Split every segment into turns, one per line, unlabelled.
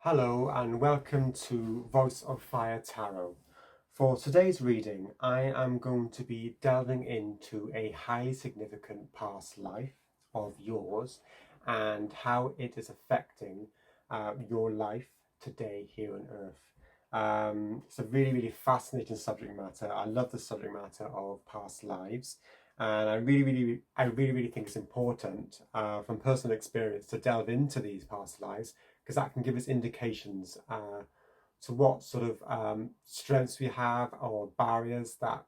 Hello and welcome to Voice of Fire Tarot. For today's reading, I am going to be delving into a highly significant past life of yours and how it is affecting your life today here on Earth. It's a really fascinating subject matter. I love the subject matter of past lives, and I really think it's important from personal experience to delve into these past lives because that can give us indications to what sort of strengths we have or barriers that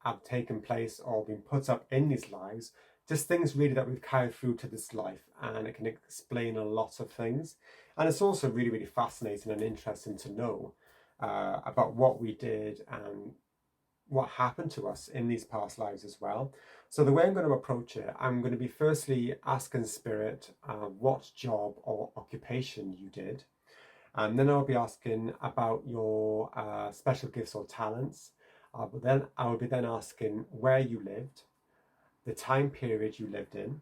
have taken place or been put up in these lives. Just things really that we've carried through to this life, and it can explain a lot of things. And it's also really fascinating and interesting to know about what we did and what happened to us in these past lives as well. So the way I'm going to approach it, I'm going to be firstly asking Spirit what job or occupation you did. And then I'll be asking about your special gifts or talents. But then I will be then asking where you lived, the time period you lived in.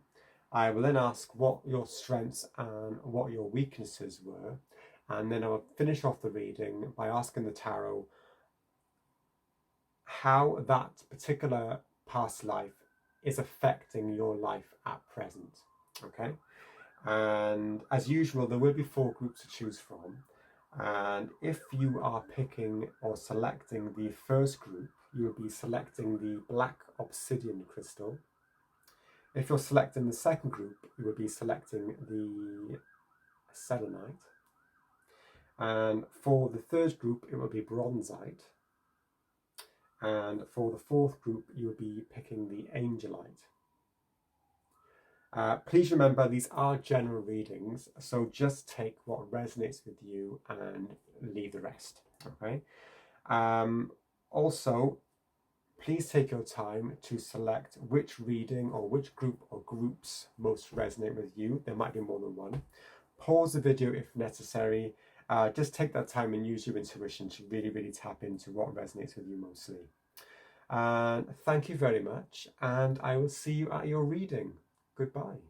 I will then ask what your strengths and what your weaknesses were. And then I'll finish off the reading by asking the tarot how that particular past life is affecting your life at present. Okay, and as usual, there will be 4 groups to choose from. And if you are picking or selecting the first group, you will be selecting the black obsidian crystal. If you're selecting the second group, you will be selecting the selenite. And for the third group, it will be bronzite. And for the fourth group, you'll be picking the Angelite. Please remember, these are general readings, so just take what resonates with you and leave the rest. Okay. Also, please take your time to select which reading or which group or groups most resonate with you. There might be more than one. Pause the video if necessary. Just take that time and use your intuition to really tap into what resonates with you mostly. Thank you very much, and I will see you at your reading. Goodbye.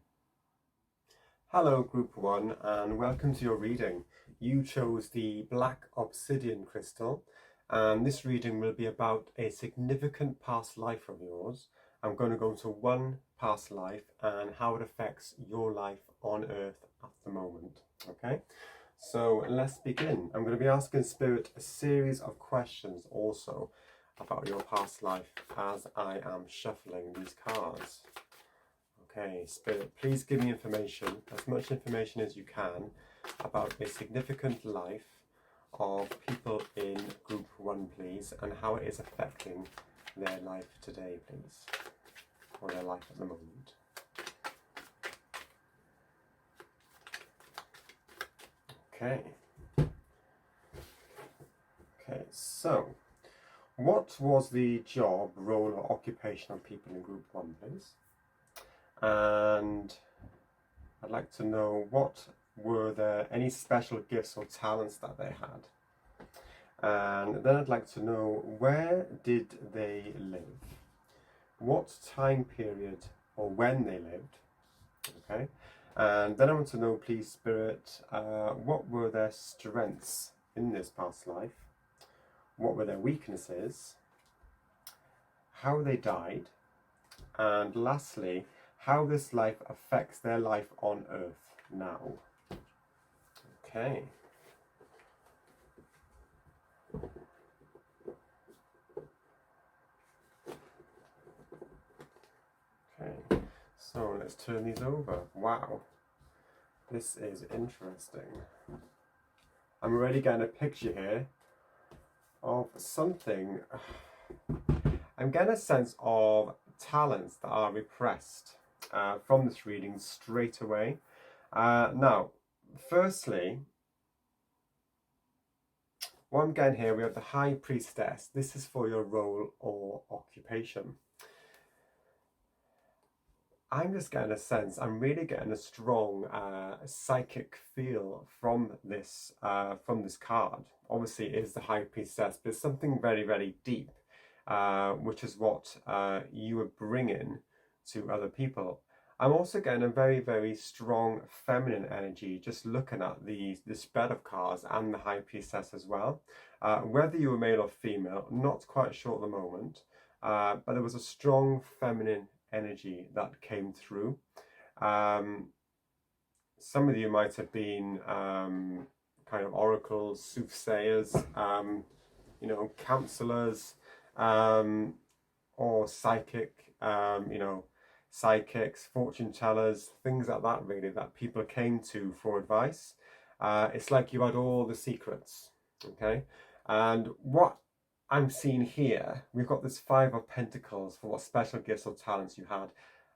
Hello Group 1 and welcome to your reading. You chose the black obsidian crystal, and this reading will be about a significant past life of yours. I'm going to go into one past life and how it affects your life on Earth at the moment. Okay, so let's begin. I'm going to be asking Spirit a series of questions also about your past life as I am shuffling these cards. Okay, Spirit, please give me information, as much information as you can, about a significant life of people in Group 1, please, and how it is affecting their life today, please, or their life at the moment. Okay. Okay, so what was the job, role, or occupation of people in Group 1, please? And I'd like to know, were there any special gifts or talents that they had? And then I'd like to know, where did they live? What time period or when they lived? Okay. And then I want to know, please, Spirit, what were their strengths in this past life? What were their weaknesses? How they died? And lastly, how this life affects their life on Earth now. Okay. Okay, so let's turn these over. Wow, this is interesting. I'm already getting a picture here of something. I'm getting a sense of talents that are repressed from this reading straight away. Now, firstly, what I'm getting here, we have the High Priestess. This is for your role or occupation. I'm just getting a sense, I'm really getting a strong psychic feel from this card. Obviously it is the High Priestess, but it's something very deep, which is what you are bringing to other people. I'm also getting a very, very strong feminine energy just looking at the spread of cards and the High Priestess as well. Whether you were male or female, not quite sure at the moment, but there was a strong feminine energy that came through. Some of you might have been kind of oracles, soothsayers, counselors, or psychics, fortune tellers, things like that, really, that people came to for advice. It's like you had all the secrets, okay? And what I'm seeing here, we've got this Five of Pentacles for what special gifts or talents you had,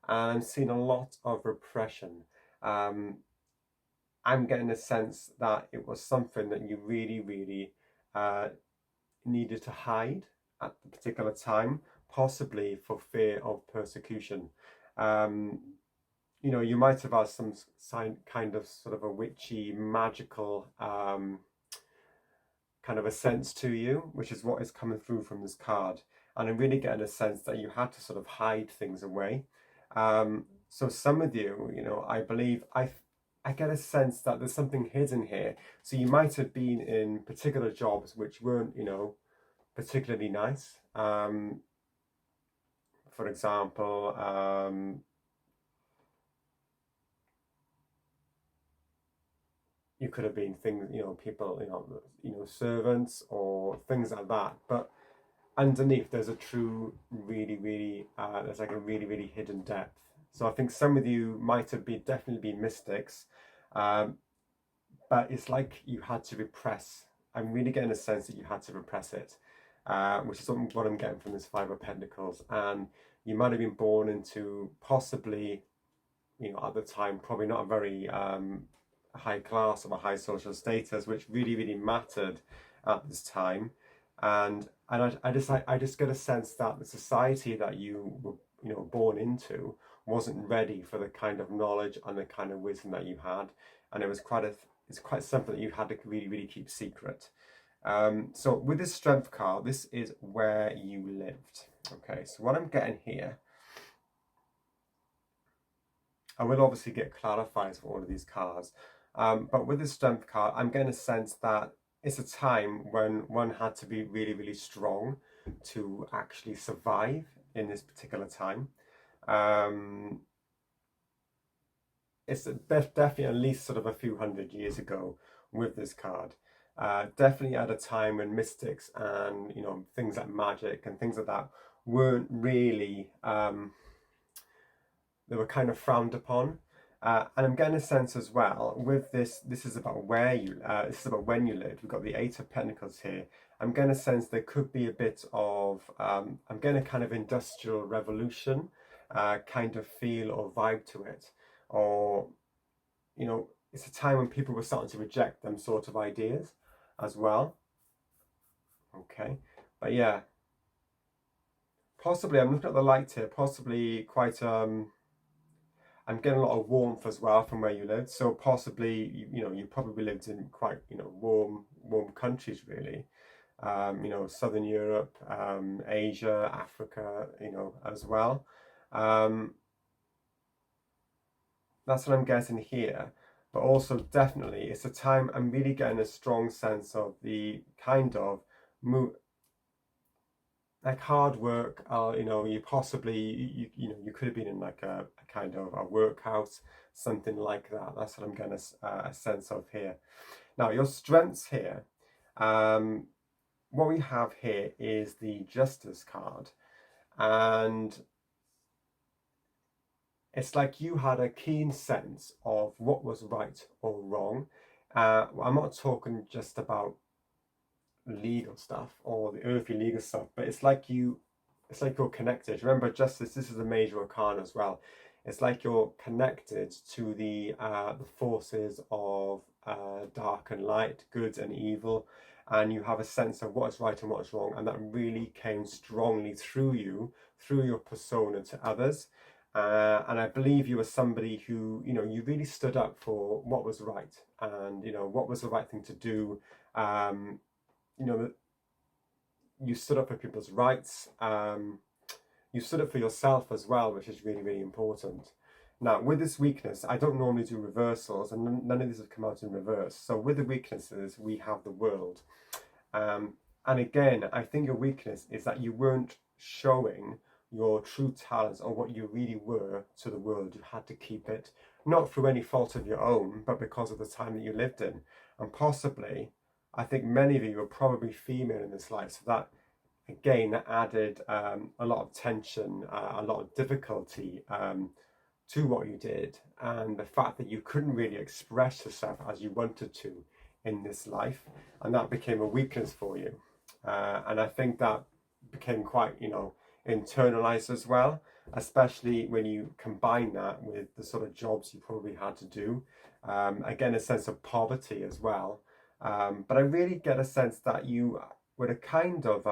and I'm seeing a lot of repression. I'm getting a sense that it was something that you really, really needed to hide at the particular time, possibly for fear of persecution. You might have had some kind of sort of a witchy, magical kind of a sense to you, which is what is coming through from this card. And I'm really getting a sense that you had to sort of hide things away. So some of you, I believe, I get a sense that there's something hidden here. So you might have been in particular jobs which weren't, particularly nice. For example, you could have been things, people, servants or things like that. But underneath, there's a true, really, really, there's like a really, really hidden depth. So I think some of you might have definitely been mystics, but it's like you had to repress. I'm really getting a sense that you had to repress it, which is what I'm getting from this Five of Pentacles. And you might have been born into possibly, at the time, probably not a very high class or a high social status, which really, really mattered at this time. And I just get a sense that the society that you were born into wasn't ready for the kind of knowledge and the kind of wisdom that you had, and it's quite something that you had to really, really keep secret. So with this Strength card, this is where you lived. Okay, so what I'm getting here, I will obviously get clarifies for all of these cards, but with this Strength card, I'm getting a sense that it's a time when one had to be really, really strong to actually survive in this particular time. It's definitely at least sort of a few hundred years ago with this card. Definitely at a time when mystics and things like magic and things like that weren't really they were kind of frowned upon. And I'm getting a sense as well with this. This is about this is about when you lived. We've got the Eight of Pentacles here. I'm getting a sense there could be a bit of I'm getting a kind of industrial revolution kind of feel or vibe to it, or it's a time when people were starting to reject them sort of ideas as well. Okay, but yeah, possibly I'm looking at the light here. Possibly quite I'm getting a lot of warmth as well from where you lived. So possibly, you probably lived in quite, warm countries really. Southern Europe, Asia, Africa, as well. That's what I'm getting here. But also definitely, it's a time I'm really getting a strong sense of the kind of like hard work. You possibly you could have been in like a kind of a workhouse, something like that. That's what I'm getting a sense of here. Now your strengths here, what we have here is the Justice card, and it's like you had a keen sense of what was right or wrong. I'm not talking just about legal stuff or the earthly legal stuff, but it's like you're connected. Remember, justice, this is a major arcana as well. It's like you're connected to the forces of dark and light, good and evil, and you have a sense of what is right and what is wrong, and that really came strongly through you, through your persona to others. And I believe you were somebody who, you really stood up for what was right and, what was the right thing to do. You stood up for people's rights. You stood up for yourself as well, which is really, really important. Now, with this weakness, I don't normally do reversals, and none of these have come out in reverse. So with the weaknesses, we have the world. And again, I think your weakness is that you weren't showing your true talents or what you really were to the world. You had to keep it, not through any fault of your own, but because of the time that you lived in. And possibly, I think many of you are probably female in this life, so that again, that added a lot of tension, a lot of difficulty to what you did, and the fact that you couldn't really express yourself as you wanted to in this life, and that became a weakness for you. And I think that became quite, internalized as well, especially when you combine that with the sort of jobs you probably had to do. Again, a sense of poverty as well. But I really get a sense that you were a kind of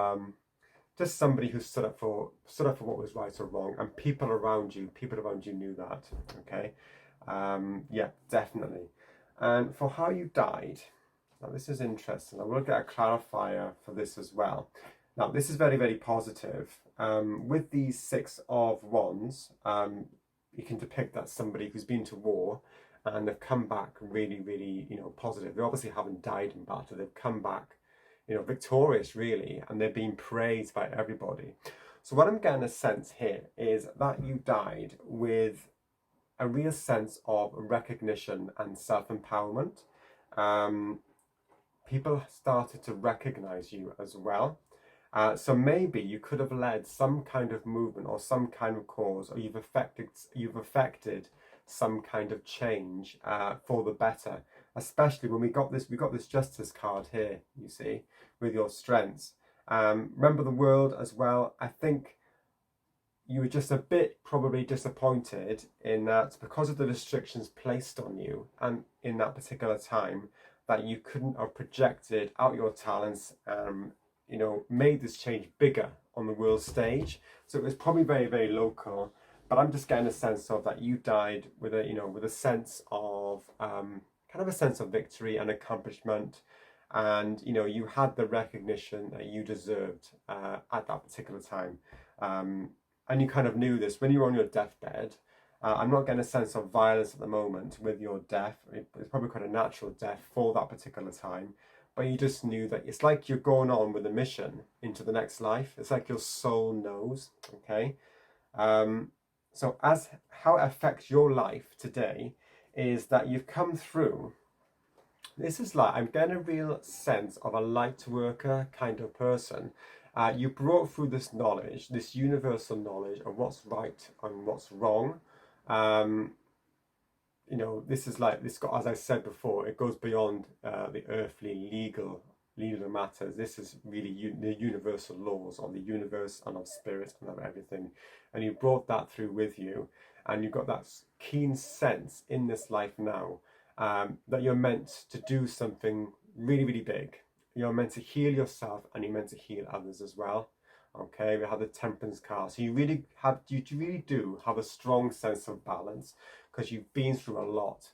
just somebody who stood up for what was right or wrong, and people around you knew that. Okay, yeah, definitely. And for how you died, now this is interesting. I will get a clarifier for this as well. Now this is very, very positive. With these 6 of Wands, you can depict that somebody who's been to war and they've come back really, really, positive. They obviously haven't died in battle. They've come back, victorious really, and they're being praised by everybody. So what I'm getting a sense here is that you died with a real sense of recognition and self-empowerment. People started to recognize you as well. So maybe you could have led some kind of movement or some kind of cause, or you've affected some kind of change for the better. Especially when we got this Justice card here, you see, with your strengths. Remember the world as well. I think you were just a bit probably disappointed in that because of the restrictions placed on you and in that particular time, that you couldn't have projected out your talents, made this change bigger on the world stage. So it was probably very, very local. But I'm just getting a sense of that you died with a sense of kind of a sense of victory and accomplishment, and you had the recognition that you deserved at that particular time, and you kind of knew this when you were on your deathbed. I'm not getting a sense of violence at the moment with your death. It's probably quite a natural death for that particular time, but you just knew that it's like you're going on with a mission into the next life. It's like your soul knows. Okay. So as how it affects your life today is that you've come through. This is like, I'm getting a real sense of a light worker kind of person. You brought through this knowledge, this universal knowledge of what's right and what's wrong. This is like, this got, as I said before, it goes beyond the earthly legal matters. This is really the universal laws of the universe and of spirit and of everything. And you brought that through with you, and you've got that keen sense in this life now that you're meant to do something really, really big. You're meant to heal yourself, and you're meant to heal others as well. Okay, we have the Temperance card. So you really do have a strong sense of balance, because you've been through a lot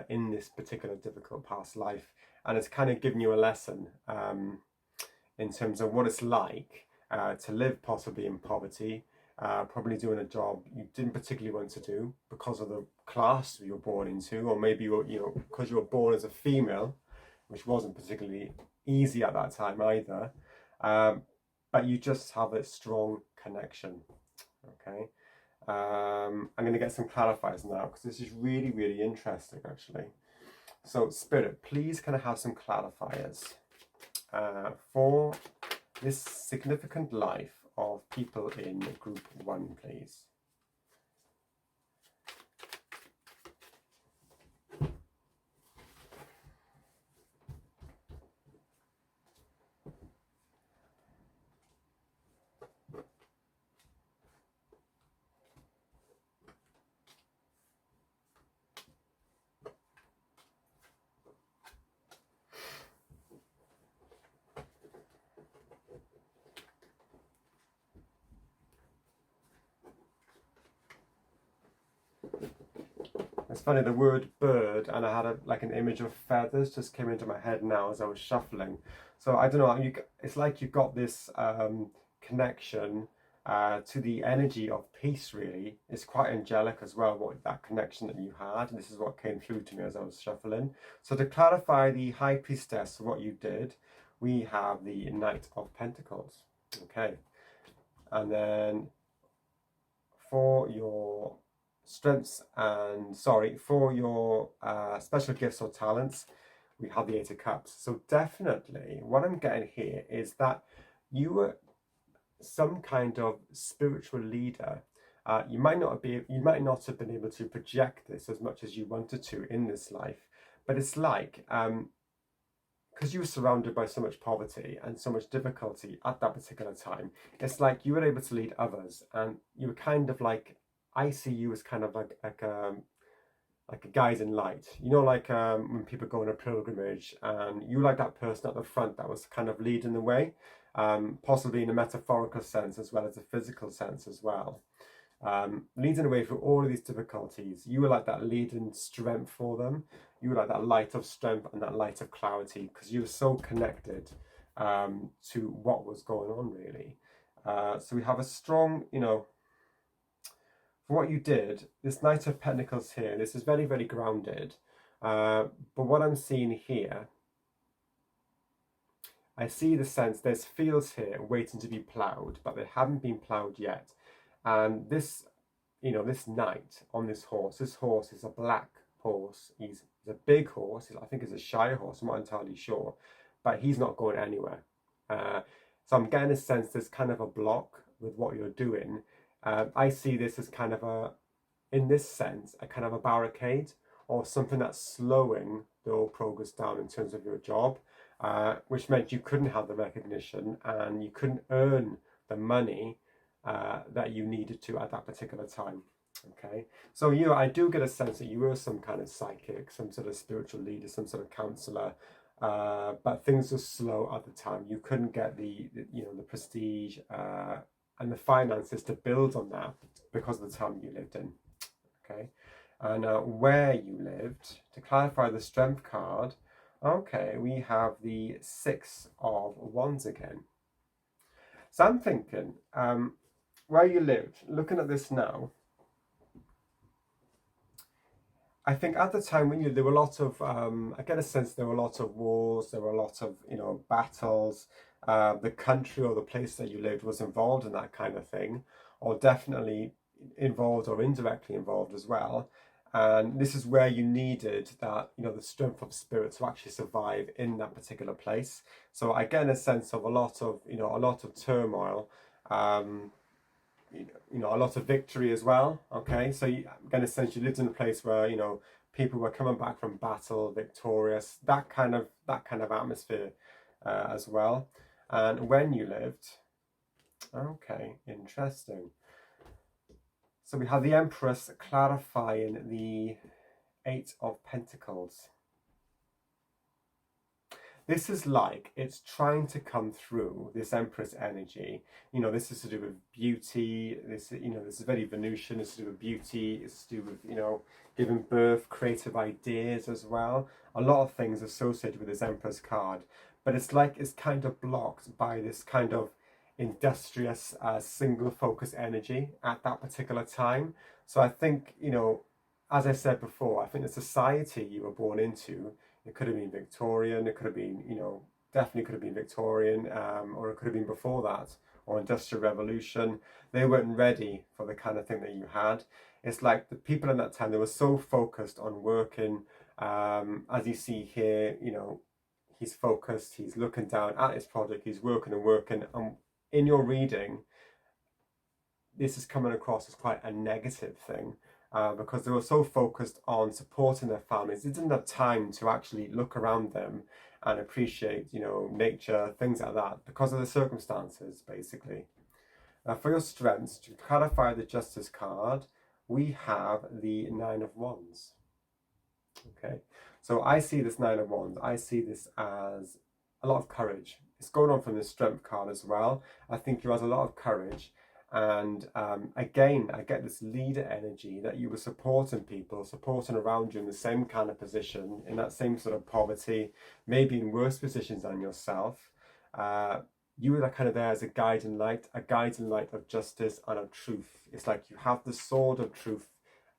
in this particular difficult past life, and it's kind of given you a lesson in terms of what it's like to live possibly in poverty, probably doing a job you didn't particularly want to do because of the class you were born into, or maybe because you were born as a female, which wasn't particularly easy at that time either. But you just have a strong connection. Okay. I'm going to get some clarifiers now, because this is really, really interesting actually. So Spirit, please can I have some clarifiers for this significant life of people in group 1, please. It's funny, the word bird, and I had like an image of feathers just came into my head now as I was shuffling. So I don't know, it's like you've got this connection to the energy of peace, really. It's quite angelic as well, what that connection that you had. And this is what came through to me as I was shuffling. So to clarify the High Priestess, what you did, we have the Knight of Pentacles. Okay. And then for your strengths and, for your special gifts or talents, we have the Eight of Cups. So definitely what I'm getting here is that you were some kind of spiritual leader. You might not have been able to project this as much as you wanted to in this life, but it's like because you were surrounded by so much poverty and so much difficulty at that particular time, it's like you were able to lead others, and you were kind of like, I see you as kind of like a guiding light. You know, like when people go on a pilgrimage, and you like that person at the front that was kind of leading the way, possibly in a metaphorical sense as well as a physical sense as well. Leading away through all of these difficulties. You were like that leading strength for them. You were like that light of strength and that light of clarity, because you were so connected to what was going on, really. So we have a strong, for what you did, this Knight of Pentacles here, this is very, very grounded. But what I'm seeing here, I see the sense there's fields here waiting to be ploughed, but they haven't been ploughed yet. And this, this knight on this horse is a black horse. He's a big horse. I think it's a Shire horse. I'm not entirely sure, but he's not going anywhere. So I'm getting a sense there's kind of a block with what you're doing. I see this as kind of in this sense, a kind of a barricade or something that's slowing the whole progress down in terms of your job, which meant you couldn't have the recognition and you couldn't earn the money that you needed to at that particular time. Okay, so I do get a sense that you were some kind of psychic, some sort of spiritual leader, some sort of counselor, but things were slow at the time. You couldn't get the prestige and the finances to build on that because of the time you lived in. Okay, and where you lived, to clarify the Strength card, okay, we have the Six of Wands again. So I'm thinking, where you lived, looking at this now, I think at the time when there were a lot of, I get a sense there were a lot of wars, there were a lot of, battles. The country or the place that you lived was involved in that kind of thing, or definitely involved or indirectly involved as well. And this is where you needed that, the strength of spirit to actually survive in that particular place. So I get a sense of a lot of turmoil, a lot of victory as well. Okay, so I'm going to sense you lived in a place where people were coming back from battle victorious, that kind of atmosphere as well. And when you lived, okay, interesting. So we have the Empress clarifying the Eight of Pentacles. This is like it's trying to come through, this Empress energy. This is to do with beauty. This is very Venusian. It's to do with beauty. It's to do with giving birth, creative ideas as well. A lot of things associated with this Empress card, but it's like it's kind of blocked by this kind of industrious, single focus energy at that particular time. So I think as I said before, I think the society you were born into, it could have been Victorian, it could have been, definitely could have been Victorian, or it could have been before that, or Industrial Revolution. They weren't ready for the kind of thing that you had. It's like the people in that time, they were so focused on working, as you see here, he's focused, he's looking down at his project, he's working and working. And in your reading, this is coming across as quite a negative thing. Because they were so focused on supporting their families, they didn't have time to actually look around them and appreciate, nature, things like that, because of the circumstances, basically. For your strengths, to clarify the Justice card, we have the Nine of Wands. Okay, so I see this Nine of Wands, I see this as a lot of courage. It's going on from the Strength card as well. I think you have a lot of courage. And again, I get this leader energy that you were supporting people, supporting around you in the same kind of position, in that same sort of poverty, maybe in worse positions than yourself. you were kind of there as a guiding light of justice and of truth. It's like you have the sword of truth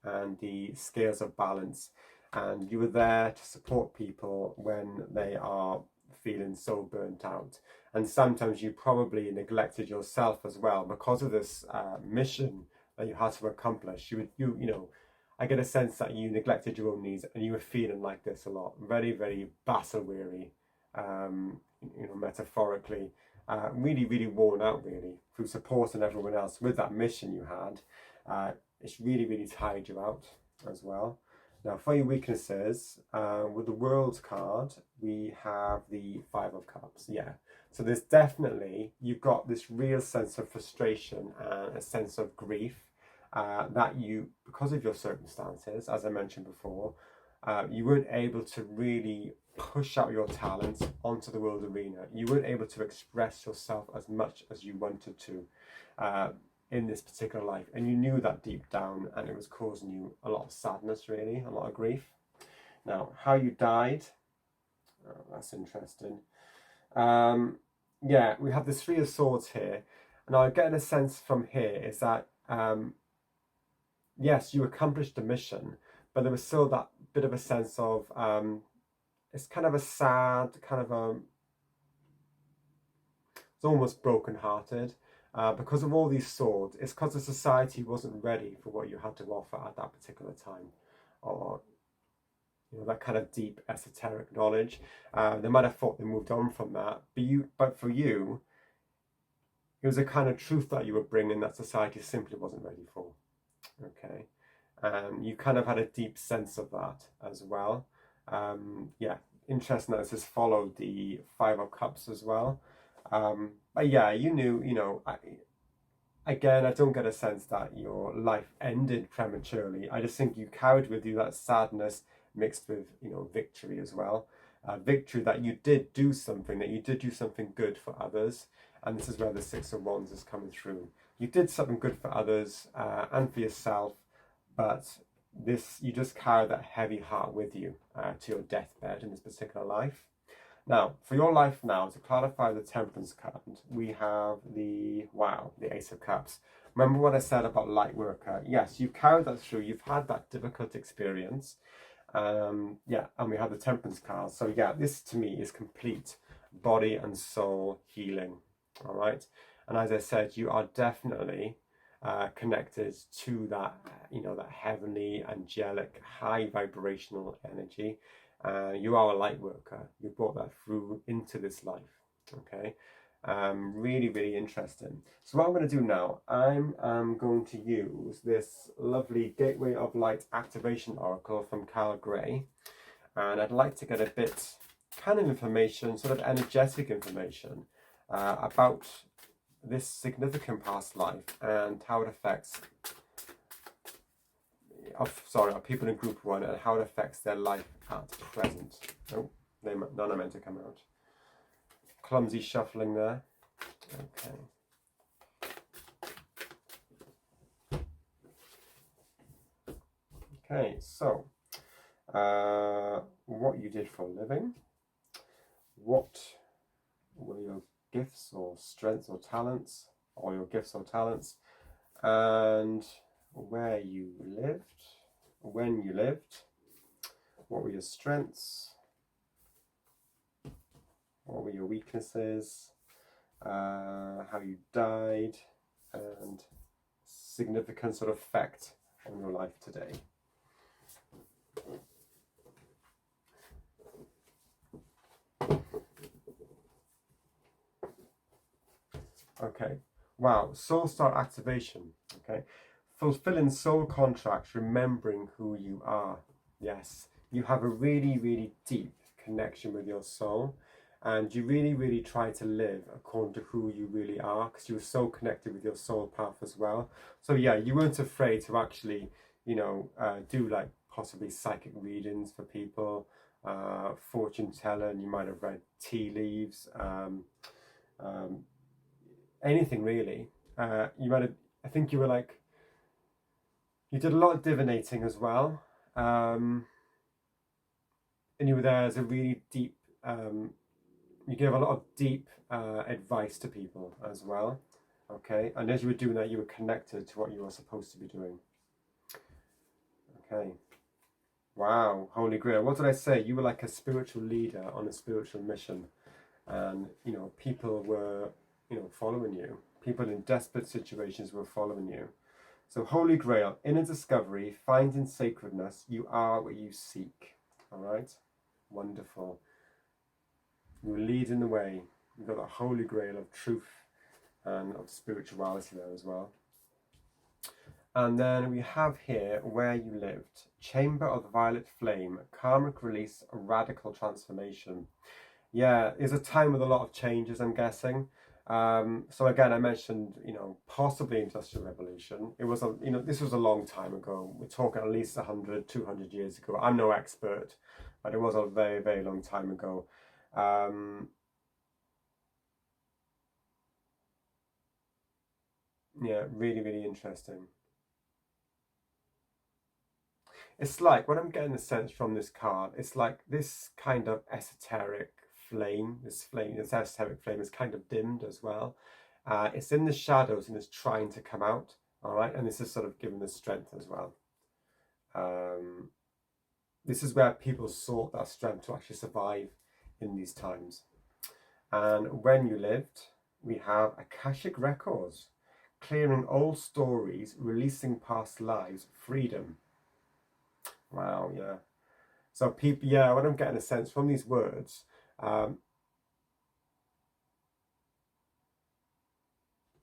and the scales of balance, and you were there to support people when they are feeling so burnt out. And sometimes you probably neglected yourself as well because of this mission that you had to accomplish. I get a sense that you neglected your own needs, and you were feeling like this a lot, very, very battle weary, metaphorically, really, really worn out, really, through supporting everyone else with that mission you had. It's really, really tired you out as well. Now, for your weaknesses, with the World card, we have the Five of Cups. Yeah. So there's definitely, you've got this real sense of frustration and a sense of grief that you, because of your circumstances, as I mentioned before, you weren't able to really push out your talents onto the world arena. You weren't able to express yourself as much as you wanted to in this particular life. And you knew that deep down, and it was causing you a lot of sadness, really, a lot of grief. Now, how you died, that's interesting. Yeah, we have the Three of Swords here. And I'm getting a sense from here is that, yes, you accomplished the mission, but there was still that bit of a sense of, it's kind of a sad, it's almost broken-hearted. Because of all these swords, it's because the society wasn't ready for what you had to offer at that particular time, or that kind of deep esoteric knowledge. They might have thought they moved on from that, but for you, it was a kind of truth that you were bringing that society simply wasn't ready for. Okay, you kind of had a deep sense of that as well. Yeah, interesting that this has followed the Five of Cups as well. But yeah, you knew, again, I don't get a sense that your life ended prematurely. I just think you carried with you that sadness mixed with, victory as well. Victory that you did do something, good for others. And this is where the Six of Wands is coming through. You did something good for others and for yourself, but you just carry that heavy heart with you to your deathbed in this particular life. Now, for your life now, to clarify the Temperance card, we have the Ace of Cups. Remember what I said about light worker? Yes, you've carried that through. You've had that difficult experience. And we have the Temperance card. So yeah, this to me is complete body and soul healing. All right. And as I said, you are definitely connected to that, that heavenly, angelic, high vibrational energy. You are a light worker. You brought that through into this life. Okay, really, really interesting. So what I'm going to do now, I'm going to use this lovely Gateway of Light Activation Oracle from Carl Gray, and I'd like to get a bit kind of information, sort of energetic information about this significant past life and how it affects our people in group one and how it affects their life at present. Oh, none are meant to come out. Clumsy shuffling there. Okay, so what you did for a living, what were your gifts or strengths or talents, or your gifts or talents, and where you lived, when you lived, what were your strengths, what were your weaknesses, how you died, and significant sort of effect on your life today. Okay, wow, soul star activation. Okay, fulfilling soul contracts, remembering who you are. Yes, you have a really, really deep connection with your soul, and you really, really try to live according to who you really are, because you were so connected with your soul path as well. So yeah, you weren't afraid to actually, do like possibly psychic readings for people, fortune teller, and you might have read tea leaves, anything really. I think you were like, you did a lot of divinating as well, and you were there as a really deep, you give a lot of deep advice to people as well. Okay, and as you were doing that, you were connected to what you were supposed to be doing. Okay. Wow, Holy Grail. What did I say? You were like a spiritual leader on a spiritual mission. And, you know, people were, you know, following you. People in desperate situations were following you. So, Holy Grail, inner discovery, finding sacredness, you are what you seek. All right? Wonderful. You're leading the way. You've got the Holy Grail of truth and of spirituality there as well. And then we have here where you lived. Chamber of the Violet Flame, karmic release, radical transformation. Yeah, it's a time with a lot of changes, I'm guessing. So again, I mentioned, you know, possibly Industrial Revolution. It was, you know, this was a long time ago. We're talking at least 100, 200 years ago. I'm no expert, but it was a very, very long time ago. Yeah, really, really interesting. It's like, what I'm getting the sense from this card, it's like this kind of esoteric flame, this esoteric flame is kind of dimmed as well. It's in the shadows and it's trying to come out, all right? And this is sort of giving the strength as well. This is where people sought that strength to actually survive in these times. And when you lived, we have Akashic Records, clearing old stories, releasing past lives, freedom. Wow, yeah. So people, yeah, what I'm getting a sense from these words,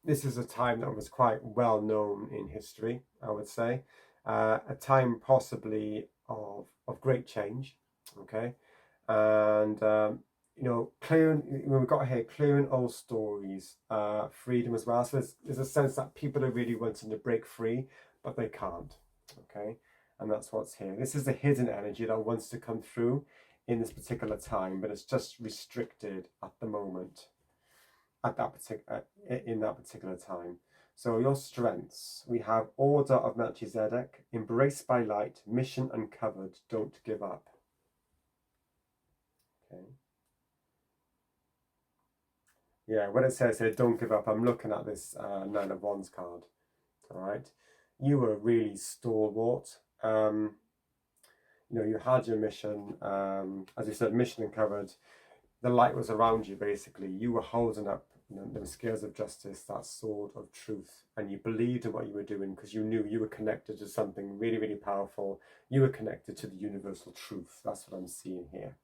this is a time that was quite well known in history, I would say. A time possibly of great change, okay? And, you know, clearing, we've got here, clearing old stories, freedom as well. So there's a sense that people are really wanting to break free, but they can't, okay? And that's what's here. This is the hidden energy that wants to come through in this particular time, but it's just restricted at the moment, at that particular in that particular time. So your strengths, we have Order of Melchizedek, embraced by light, mission uncovered, don't give up. Okay. Yeah, when it says here, don't give up, I'm looking at this Nine of Wands card. All right. You were really stalwart. You know, you had your mission, as you said, mission uncovered. The light was around you, basically. You were holding up, you know, the scales of justice, that sword of truth, and you believed in what you were doing because you knew you were connected to something really, really powerful. You were connected to the universal truth. That's what I'm seeing here.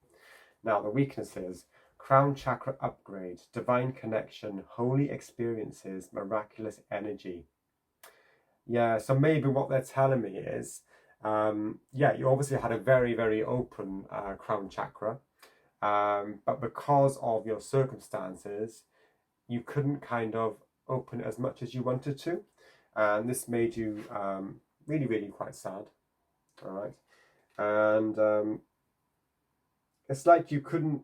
Now, the weaknesses: crown chakra upgrade, divine connection, holy experiences, miraculous energy. Yeah, so maybe what they're telling me is, yeah, you obviously had a very, very open crown chakra, but because of your circumstances, you couldn't kind of open it as much as you wanted to, and this made you really, really quite sad. All right, and it's like you couldn't,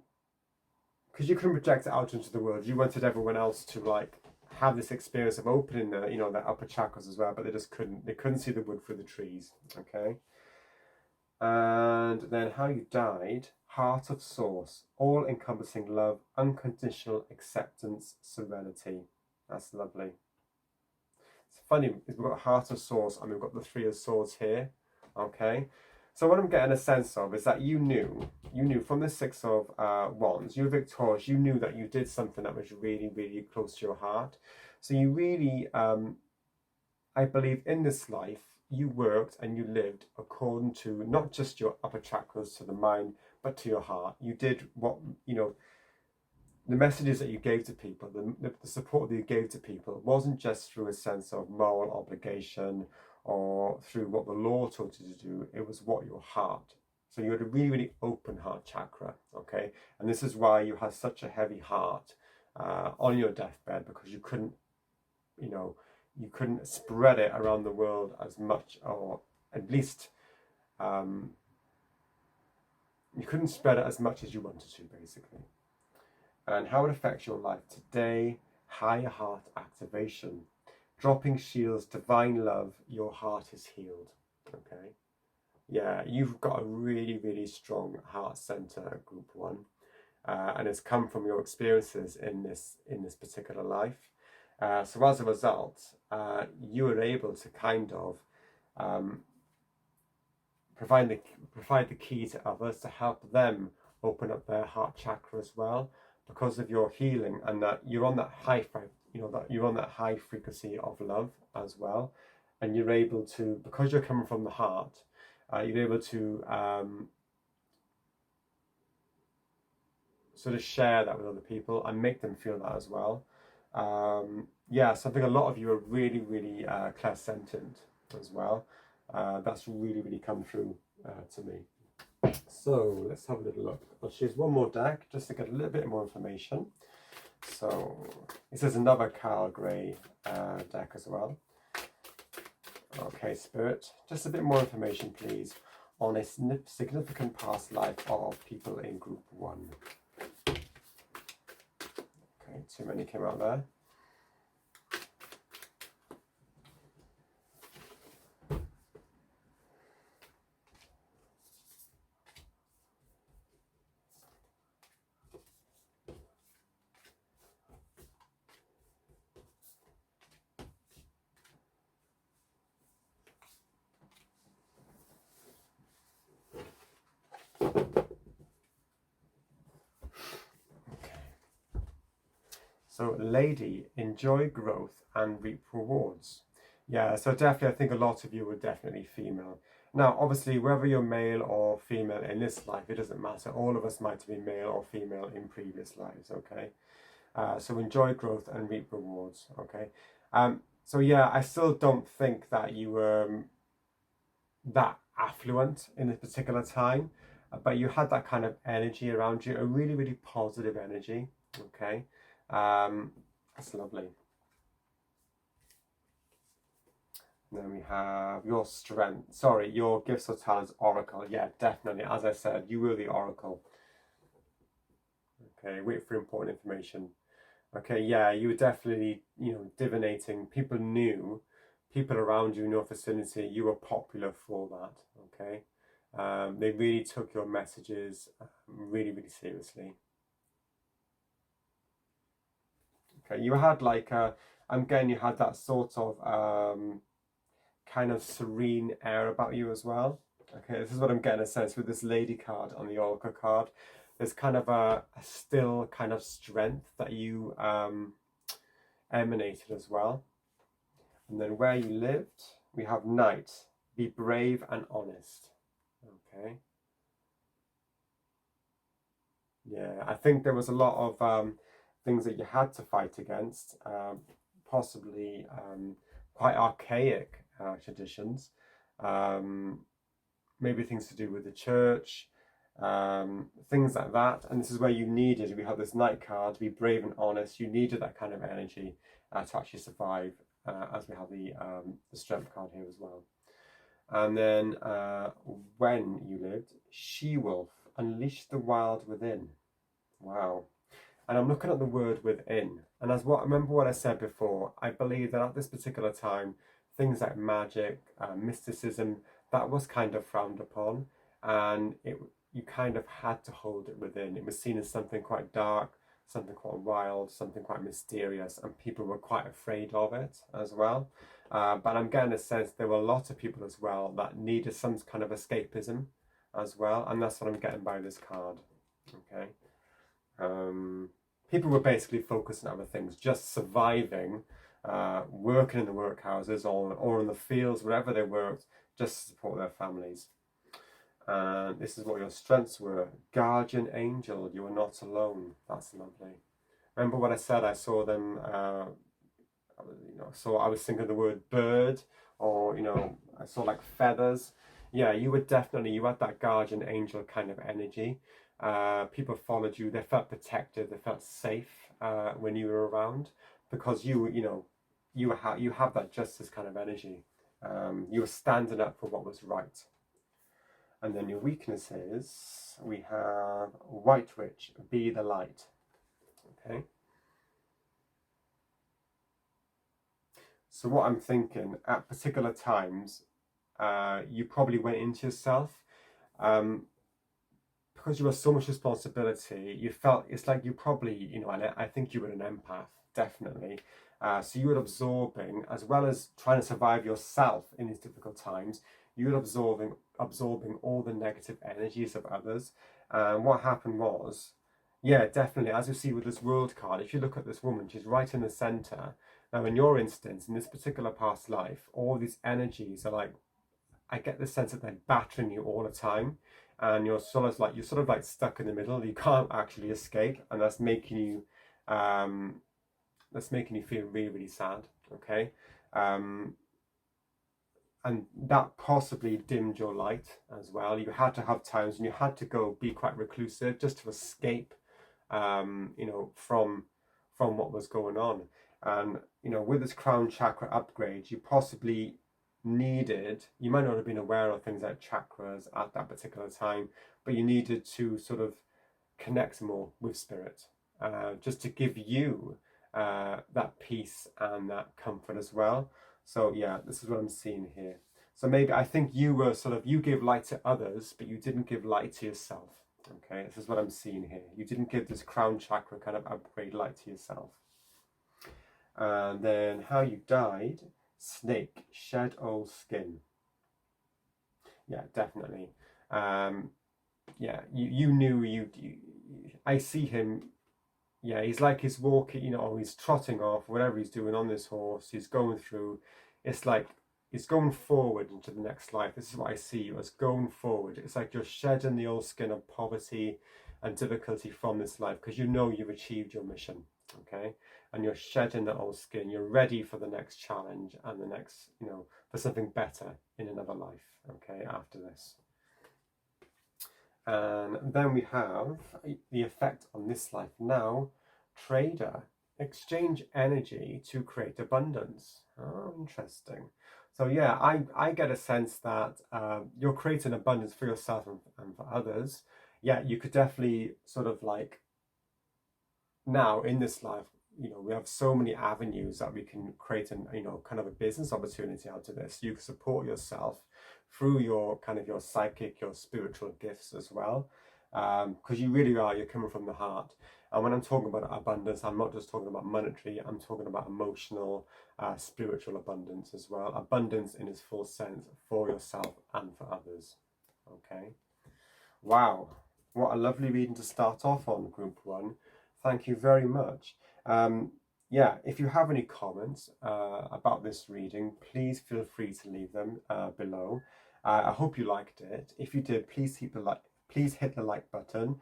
because you couldn't project it out into the world. You wanted everyone else to like have this experience of opening the, you know, the upper chakras as well, but they just couldn't. They couldn't see the wood through the trees. Okay. And then how you died: heart of source, all encompassing love, unconditional acceptance, serenity. That's lovely. It's funny, we've got heart of source and we've got the three of swords here. Okay. So what I'm getting a sense of is that you knew from the Six of Wands, you were victorious, you knew that you did something that was really, really close to your heart. So you really, I believe in this life, you worked and you lived according to not just your upper chakras, to the mind, but to your heart. You did what, you know, the messages that you gave to people, the support that you gave to people wasn't just through a sense of moral obligation or through what the law told you to do. It was what your heart. So you had a really, really open heart chakra, okay? And this is why you had such a heavy heart on your deathbed, because you couldn't, you know, you couldn't spread it around the world as much, or at least you couldn't spread it as much as you wanted to, basically. And how it affects your life today: higher heart activation, dropping shields, divine love, your heart is healed. Okay. Yeah, you've got a really, really strong heart center, group one. and it's come from your experiences in this particular life. So as a result, you are able to kind of provide the key to others to help them open up their heart chakra as well, because of your healing, and that you're on that high frequency of love as well, and you're able to, because you're coming from the heart, you're able to sort of share that with other people and make them feel that as well. Yeah, so I think a lot of you are really, really clairsentient as well. That's really, really come through to me. So let's have a little look. I'll choose one more deck just to get a little bit more information. So this is another Carl Gray deck as well. Okay, Spirit, just a bit more information, please, on a significant past life of people in Group 1. Okay, too many came out there. So, lady, enjoy growth and reap rewards. Yeah, so definitely, I think a lot of you are definitely female. Now, obviously, whether you're male or female in this life, it doesn't matter. All of us might have been male or female in previous lives, okay? So enjoy growth and reap rewards, okay? So yeah, I still don't think that you were that affluent in this particular time, but you had that kind of energy around you, a really, really positive energy, okay? That's lovely. And then we have your strength. Sorry, your gifts or talents, oracle. Yeah, definitely. As I said, you were the oracle. Okay, wait for important information. Okay, yeah, you were definitely, divinating. People knew, people around you in your vicinity, you were popular for that. Okay, they really took your messages really, really seriously. Okay, you had like you had that sort of kind of serene air about you as well. Okay, this is what I'm getting a sense with this lady card on the oracle card. There's kind of a still kind of strength that you emanated as well. And then where you lived, we have knight. Be brave and honest. Okay. Yeah, I think there was a lot of things that you had to fight against, possibly quite archaic traditions, maybe things to do with the church, things like that. And this is where you needed, we have this knight card, to be brave and honest. You needed that kind of energy to actually survive, as we have the strength card here as well. And then when you lived, she-wolf, unleash the wild within. Wow. And I'm looking at the word within. And remember what I said before, I believe that at this particular time, things like magic, mysticism, that was kind of frowned upon. And you kind of had to hold it within. It was seen as something quite dark, something quite wild, something quite mysterious, and people were quite afraid of it as well. But I'm getting a sense there were a lot of people as well that needed some kind of escapism as well, and that's what I'm getting by this card. Okay. People were basically focused on other things, just surviving, working in the workhouses or in the fields, wherever they worked, just to support their families. And this is what your strengths were. Guardian angel, you are not alone. That's lovely. Remember what I said? I saw them, so I was thinking the word bird, or, I saw like feathers. Yeah, you had that guardian angel kind of energy. People followed you. They felt protected. They felt safe when you were around, because you have that justice kind of energy. You were standing up for what was right. And then your weaknesses, we have White Witch, be the light. Okay. So what I'm thinking, at particular times, you probably went into yourself, because because you have so much responsibility, you felt it's like you probably, you know, and I think you were an empath, definitely. So you were absorbing, as well as trying to survive yourself in these difficult times, you were absorbing all the negative energies of others. And what happened was, yeah, definitely, as you see with this world card, if you look at this woman, she's right in the center. Now, in your instance, in this particular past life, all these energies are like, I get the sense that they're battering you all the time, and you're sort of like stuck in the middle. You can't actually escape, and that's making you feel really, really sad. Okay, and that possibly dimmed your light as well. You had to have times when you had to go be quite reclusive just to escape, you know, from what was going on. And you know, with this crown chakra upgrade, you possibly needed, you might not have been aware of things like chakras at that particular time, but you needed to sort of connect more with spirit, just to give you that peace and that comfort as well. So yeah, this is what I'm seeing here. So maybe I think you were sort of, you gave light to others, but you didn't give light to yourself. Okay, this is what I'm seeing here. You didn't give this crown chakra kind of upgrade light to yourself. And then how you died, snake, shed old skin. Yeah, definitely. Yeah, you knew I see him. Yeah, he's like he's walking, you know, or he's trotting off, whatever he's doing on this horse. He's going through. It's like he's going forward into the next life. This is what I see you as, going forward. It's like you're shedding the old skin of poverty and difficulty from this life, because you know you've achieved your mission. Okay, and you're shedding that old skin. You're ready for the next challenge and the next, you know, for something better in another life. Okay, after this. And then we have the effect on this life now. Trader, exchange energy to create abundance. Oh, interesting. So yeah, I get a sense that you're creating abundance for yourself and for others. Yeah, you could definitely sort of like, now in this life, you know, we have so many avenues that we can create an, you know, kind of a business opportunity out of this. You can support yourself through your kind of your psychic, your spiritual gifts as well, because you really are, you're coming from the heart. And when I'm talking about abundance, I'm not just talking about monetary, I'm talking about emotional, spiritual abundance as well. Abundance in its full sense for yourself and for others. Okay. Wow. What a lovely reading to start off on, Group 1. Thank you very much. Yeah, if you have any comments about this reading, please feel free to leave them below. I hope you liked it. If you did, please hit the like button.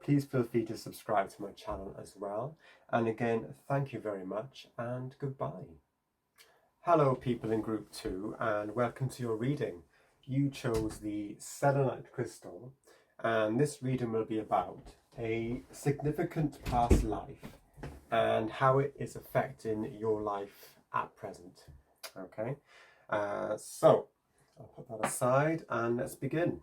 Please feel free to subscribe to my channel as well. And again, thank you very much and goodbye. Hello people in Group 2, and welcome to your reading. You chose the Selenite crystal, and this reading will be about a significant past life and how it is affecting your life at present. Okay, so I'll put that aside and let's begin.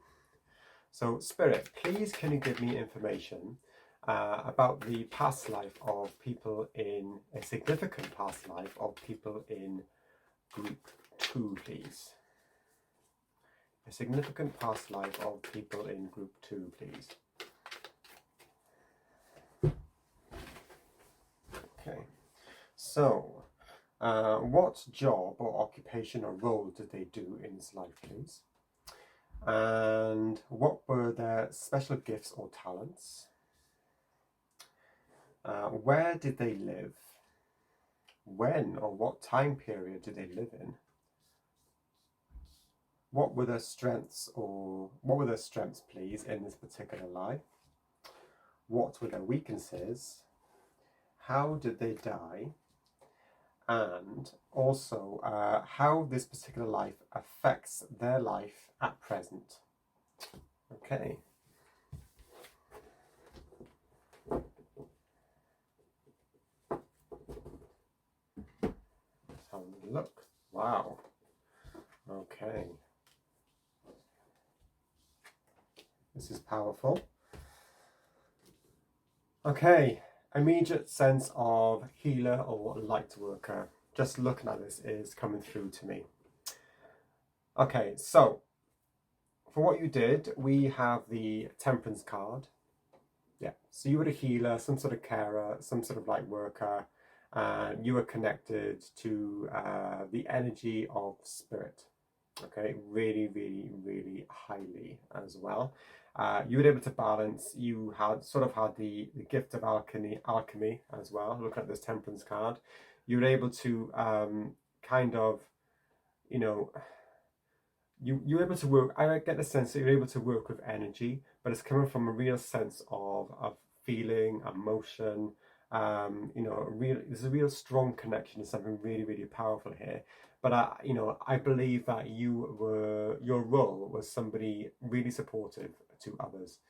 So Spirit, please can you give me information about the past life of people in, a significant past life of people in Group 2, please. A significant past life of people in Group 2, please. Okay, so what job or occupation or role did they do in this life, please? And what were their special gifts or talents? Where did they live? When or what time period did they live in? What were their strengths, please, in this particular life? What were their weaknesses? How did they die? And also how this particular life affects their life at present. Okay. Let's have a look. Wow. Okay. This is powerful. Okay. Immediate sense of healer or light worker. Just looking at this is coming through to me. Okay, so for what you did, we have the Temperance card. Yeah, so you were a healer, some sort of carer, some sort of light worker, and you were connected to the energy of spirit. Okay, really, really, really highly as well. You were able to balance. You had the gift of alchemy as well. Looking at this Temperance card, you were able to kind of, you know, you're able to work. I get the sense that you're able to work with energy, but it's coming from a real sense of feeling, emotion. There's a real strong connection to something really, really powerful here. But I believe that your role was somebody really supportive to others.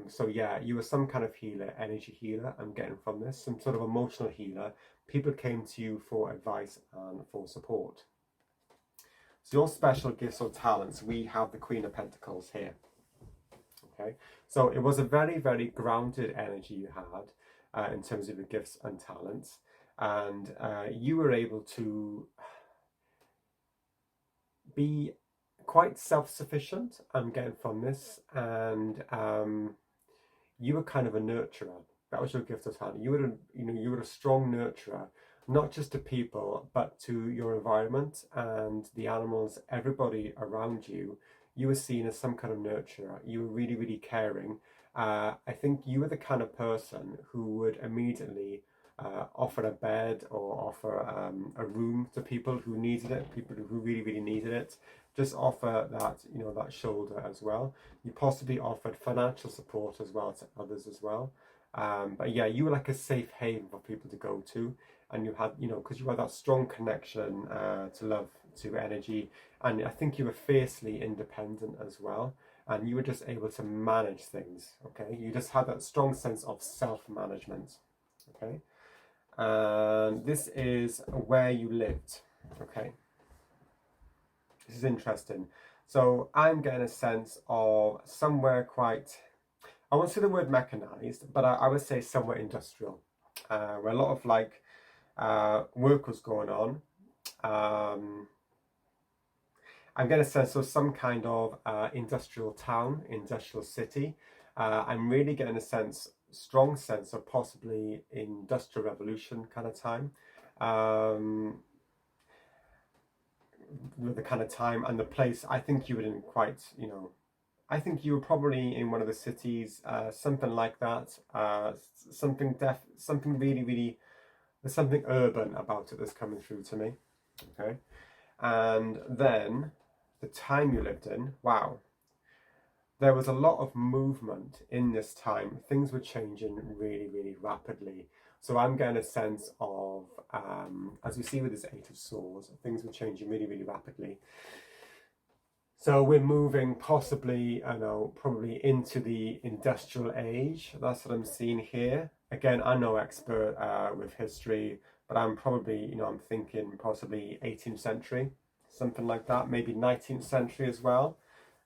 So yeah, you were some kind of healer, energy healer. I'm getting from this, some sort of emotional healer. People came to you for advice and for support. So your special gifts or talents, we have the Queen of Pentacles here. Okay, so it was a very, very grounded energy you had in terms of your gifts and talents, and you were able to be quite self-sufficient. I'm getting from this, and you were kind of a nurturer. That was your gift or talent. You were a strong nurturer, not just to people, but to your environment and the animals, everybody around you. You were seen as some kind of nurturer. You were really, really caring. I think you were the kind of person who would immediately offer a bed or offer a room to people who needed it, people who really, really needed it. Just offer that, that shoulder as well. You possibly offered financial support as well to others as well. But yeah, you were like a safe haven for people to go to. And you had, because you had that strong connection to love, to energy. And I think you were fiercely independent as well. And you were just able to manage things, okay? You just had that strong sense of self-management, okay? And this is where you lived, okay? This is interesting. So I'm getting a sense of somewhere quite, I won't say the word mechanized, but I would say somewhere industrial, where a lot of work was going on. I'm getting a sense of some kind of industrial town, industrial city. I'm really getting a strong sense of possibly industrial revolution kind of time. The kind of time and the place, I think you were in quite, I think you were probably in one of the cities, something like that, something really, really, there's something urban about it that's coming through to me, okay? And then the time you lived in, wow, there was a lot of movement in this time. Things were changing really, really rapidly. So I'm getting a sense of, as we see with this Eight of Swords, things were changing really, really rapidly. So we're moving possibly, probably into the industrial age. That's what I'm seeing here. Again, I'm no expert with history, but I'm probably, I'm thinking possibly 18th century, something like that, maybe 19th century as well.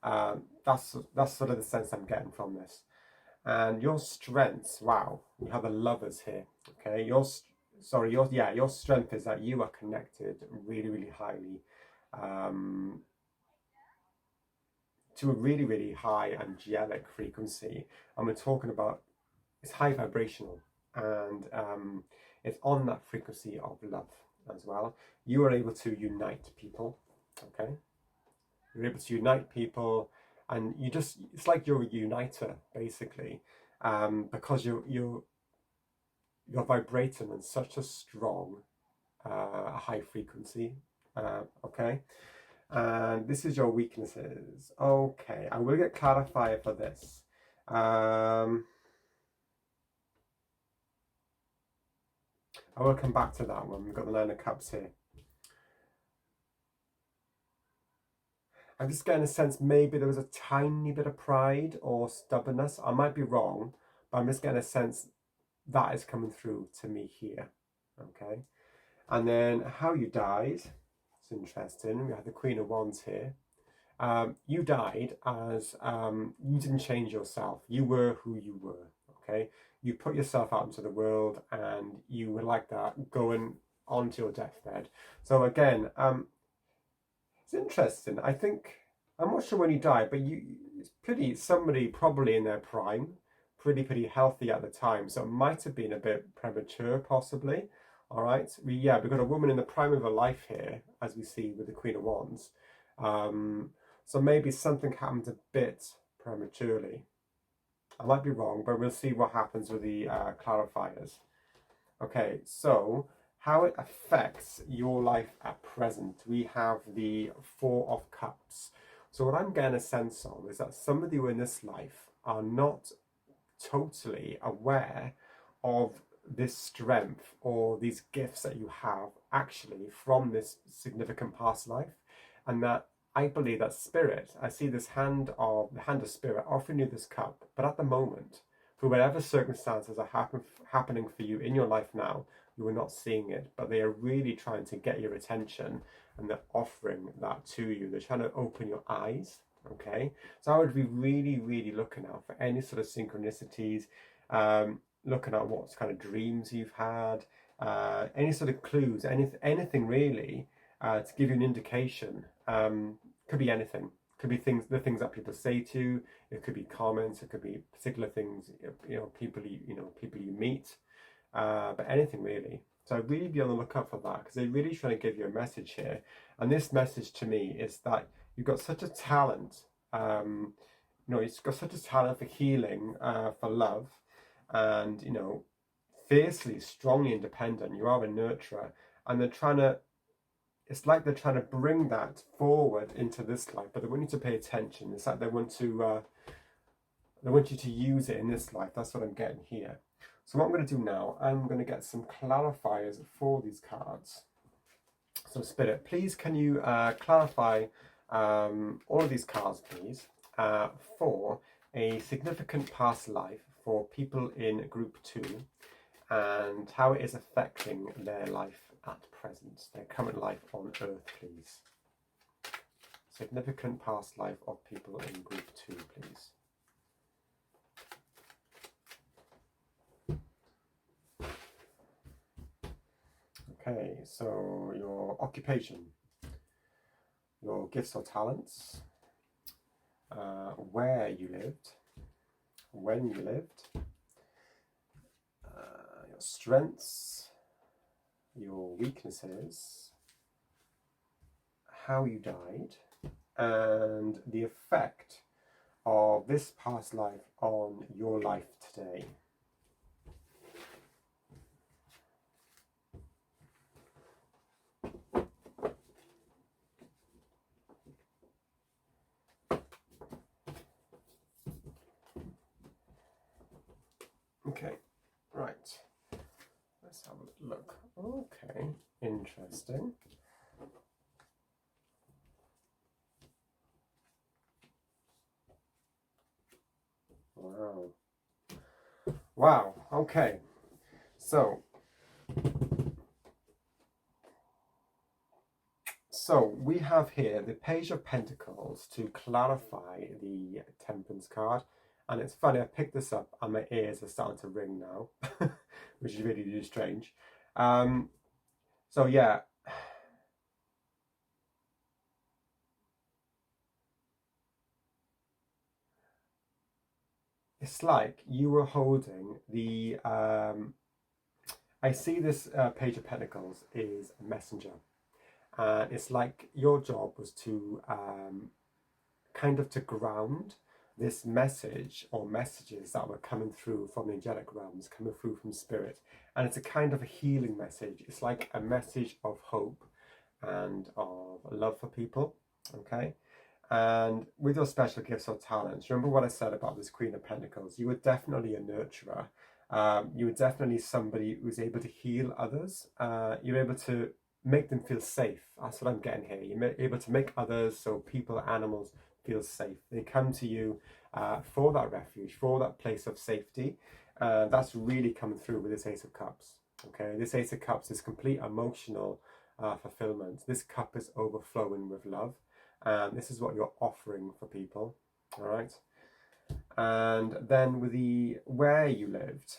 That's sort of the sense I'm getting from this. And your strengths, wow, you have the Lovers here, okay? Your strength is that you are connected really, really highly to a really, really high angelic frequency. And we're talking about, it's high vibrational, and it's on that frequency of love as well. You are able to unite people, okay? You're able to unite people, and it's like you're a uniter, basically, because you're vibrating on such a strong, high frequency, okay? And this is your weaknesses. Okay, I will get clarified for this. I will come back to that one. We've got the Nine of Cups here. I'm just getting a sense maybe there was a tiny bit of pride or stubbornness. I might be wrong, but I'm just getting a sense that is coming through to me here. Okay. And then how you died. It's interesting. We have the Queen of Wands here. You died as you didn't change yourself. You were who you were. Okay. You put yourself out into the world, and you were like that going onto your deathbed. So again, it's interesting. I think I'm not sure when you died, but it's somebody probably in their prime, pretty healthy at the time. So it might have been a bit premature, possibly. All right. We've got a woman in the prime of her life here, as we see with the Queen of Wands. So maybe something happened a bit prematurely. I might be wrong, but we'll see what happens with the clarifiers. Okay, so how it affects your life at present. We have the Four of Cups. So what I'm getting a sense of is that some of you in this life are not totally aware of this strength or these gifts that you have actually from this significant past life, and that I believe that spirit, I see this the hand of spirit offering you this cup, but at the moment, for whatever circumstances are happening for you in your life now, you are not seeing it, but they are really trying to get your attention and they're offering that to you. They're trying to open your eyes. Okay, so I would be really looking out for any sort of synchronicities, looking at what kind of dreams you've had, any sort of clues, anything really to give you an indication. Could be anything. Could be the things that people say to you. It could be comments. It could be particular things. People you meet. But anything really. So I'd really be on the lookout for that, because they're really trying to give you a message here. And this message to me is that you've got such a talent. You've got such a talent for healing, for love, and fiercely, strongly independent. You are a nurturer, and it's like they're trying to bring that forward into this life, but they want you to pay attention. It's like they want you to use it in this life. That's what I'm getting here. So what I'm going to do now, I'm going to get some clarifiers for these cards. So Spirit, please can you clarify all of these cards, please, for a significant past life for people in group 2, and how it is affecting their life at present, their current life on Earth, please. Significant past life of people in group 2, please. Okay, so your occupation, your gifts or talents, where you lived, when you lived, your strengths, your weaknesses, how you died, and the effect of this past life on your life today. Okay, right. Let's have a look. Okay, interesting. Wow, okay. So we have here the Page of Pentacles to clarify the Temperance card. And it's funny, I picked this up and my ears are starting to ring now, which is really strange. So yeah. It's like you were holding the, I see this Page of Pentacles is a messenger. And it's like your job was to kind of to ground this message or messages that were coming through from the angelic realms, coming through from spirit. And it's a kind of a healing message. It's like a message of hope and of love for people, okay? And with your special gifts or talents, remember what I said about this Queen of Pentacles. You were definitely a nurturer. You were definitely somebody who was able to heal others. You were able to make them feel safe. That's what I'm getting here. You're able to make others, so people, animals, feel safe. They come to you for that refuge, for that place of safety. That's really coming through with this Ace of Cups. Okay, this Ace of Cups is complete emotional fulfillment. This cup is overflowing with love. And this is what you're offering for people. All right. And then with the where you lived,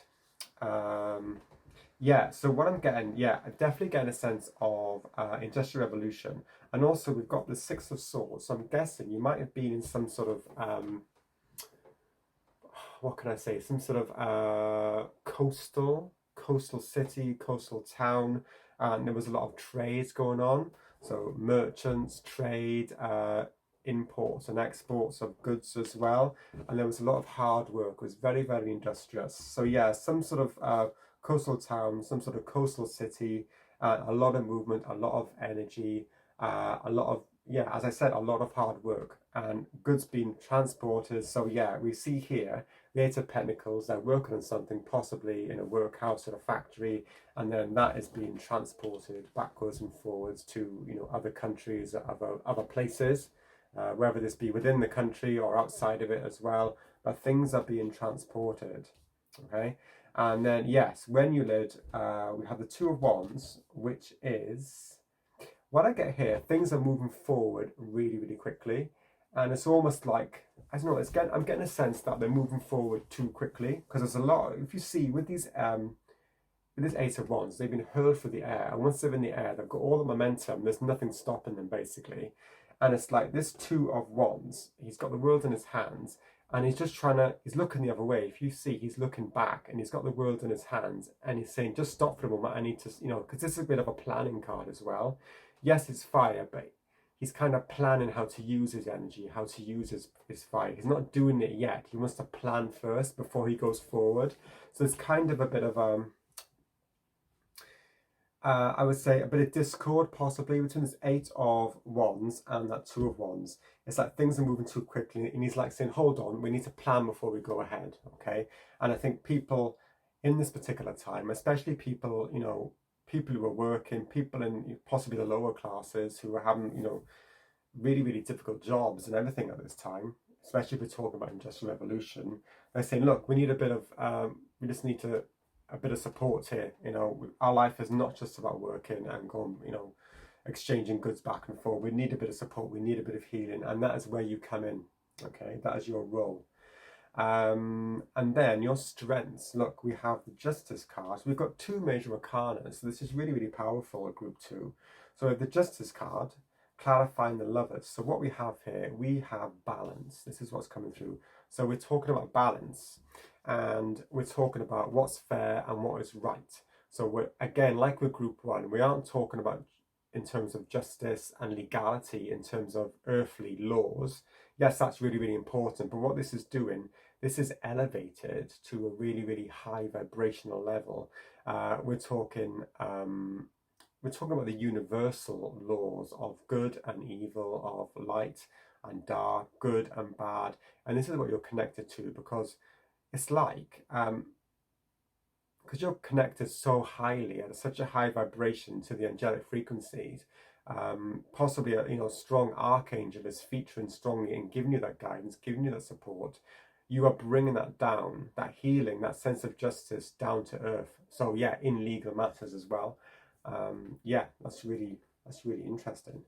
so what I'm getting, I'm definitely getting a sense of Industrial Revolution. And also we've got the Six of Swords. So I'm guessing you might have been in some sort of what can I say? Some sort of coastal city, coastal town, and there was a lot of trades going on. So merchants, trade, imports and exports of goods as well, and there was a lot of hard work. It was very, very industrious. So yeah, some sort of coastal town, some sort of coastal city, a lot of movement, a lot of energy, a lot of, yeah, as I said, a lot of hard work and goods being transported. So yeah, we see here the Eight of Pentacles. They're working on something, possibly in a workhouse or a factory, and then that is being transported backwards and forwards to, you know, other countries, other places, whether this be within the country or outside of it as well. But things are being transported. Okay, and then yes, when you lid, we have the Two of Wands, which is what I get here. Things are moving forward really, really quickly, and it's almost like, I don't know. I'm getting a sense that they're moving forward too quickly, because there's a lot. If you see with these with this Eight of Wands, they've been hurled through the air, and once they're in the air, they've got all the momentum. There's nothing stopping them basically, and it's like this Two of Wands. He's got the world in his hands, and he's just trying to. He's looking the other way. If you see, he's looking back, and he's got the world in his hands, and he's saying, "Just stop for a moment. I need to, you know," because this is a bit of a planning card as well. Yes, it's fire, but he's kind of planning how to use his energy, how to use his fire. He's not doing it yet. He wants to plan first before he goes forward. So it's kind of a bit of I would say a bit of discord possibly between this Eight of Wands and that Two of Wands. It's like things are moving too quickly, and he's like saying, hold on, we need to plan before we go ahead. Okay. And I think people in this particular time, especially people, you know, people who are working, people in possibly the lower classes who are having, you know, really, really difficult jobs and everything at this time, especially if we're talking about industrial revolution, they're saying, look, we need a bit of, we just need to, a bit of support here. You know, our life is not just about working and going, you know, exchanging goods back and forth. We need a bit of support. We need a bit of healing. And that is where you come in. Okay, that is your role. And then your strengths. Look, we have the Justice card. We've got two major arcana, so this is really, really powerful at group 2. So we have the Justice card, clarifying the lovers. So what we have here, we have balance. This is what's coming through. So we're talking about balance, and we're talking about what's fair and what is right. So we're, again, like with group 1, we aren't talking about in terms of justice and legality, in terms of earthly laws. Yes, that's really, really important. But what this is doing, this is elevated to a really, really high vibrational level. We're talking about the universal laws of good and evil, of light and dark, good and bad. And this is what you're connected to, because it's like, because you're connected so highly at such a high vibration to the angelic frequencies, possibly a, you know, strong archangel is featuring strongly and giving you that guidance, giving you that support. You are bringing that down, that healing, that sense of justice down to earth. So yeah, in legal matters as well. Yeah, that's really interesting.